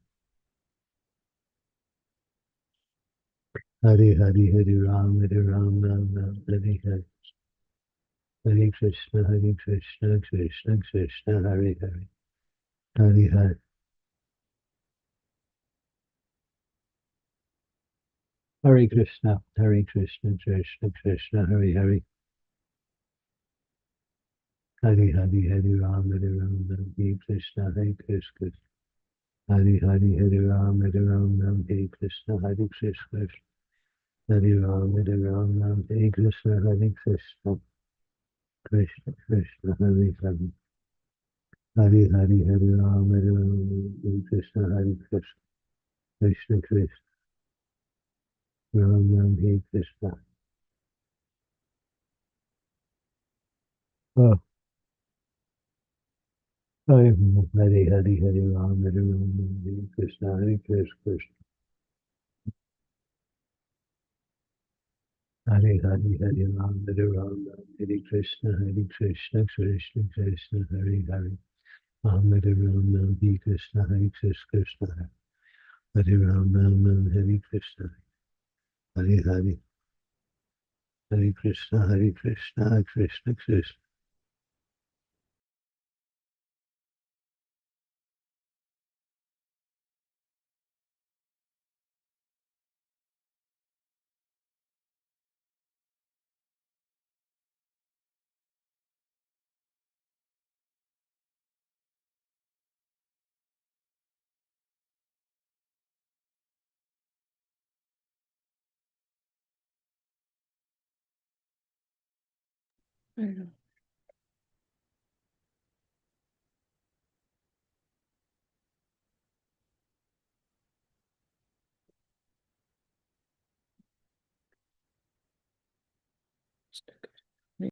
Hare Hare, Hare Rama, Hare Hare. Hare Krishna, Krishna Krishna, Hare Hare. Hare Hare. Hare Krishna, Krishna Krishna, Hare Hare. Hare Hare, Hare Rama, Hare Krishna, Krishna. Hare Hare, Hare Rama, Hare Krishna, Krishna. Hare Rama, Hare Krishna, Krishna. Krishna Krishna, Hare Hare. Hare Hare, Hare Rama, Hare Krishna, Krishna. Krishna Krishna, Ram, Hare Krishna. Oh, Hare Hare, Hare Rama, Hare Krishna, Krishna. Hare Hare, Hare Rama, Hare Krishna, Krishna Krishna, Hare Hare. Hare Rama, Hare Krishna, Krishna. Hare Rama, Hare Krishna. Hare Hare. Hare Krishna, Krishna Krishna.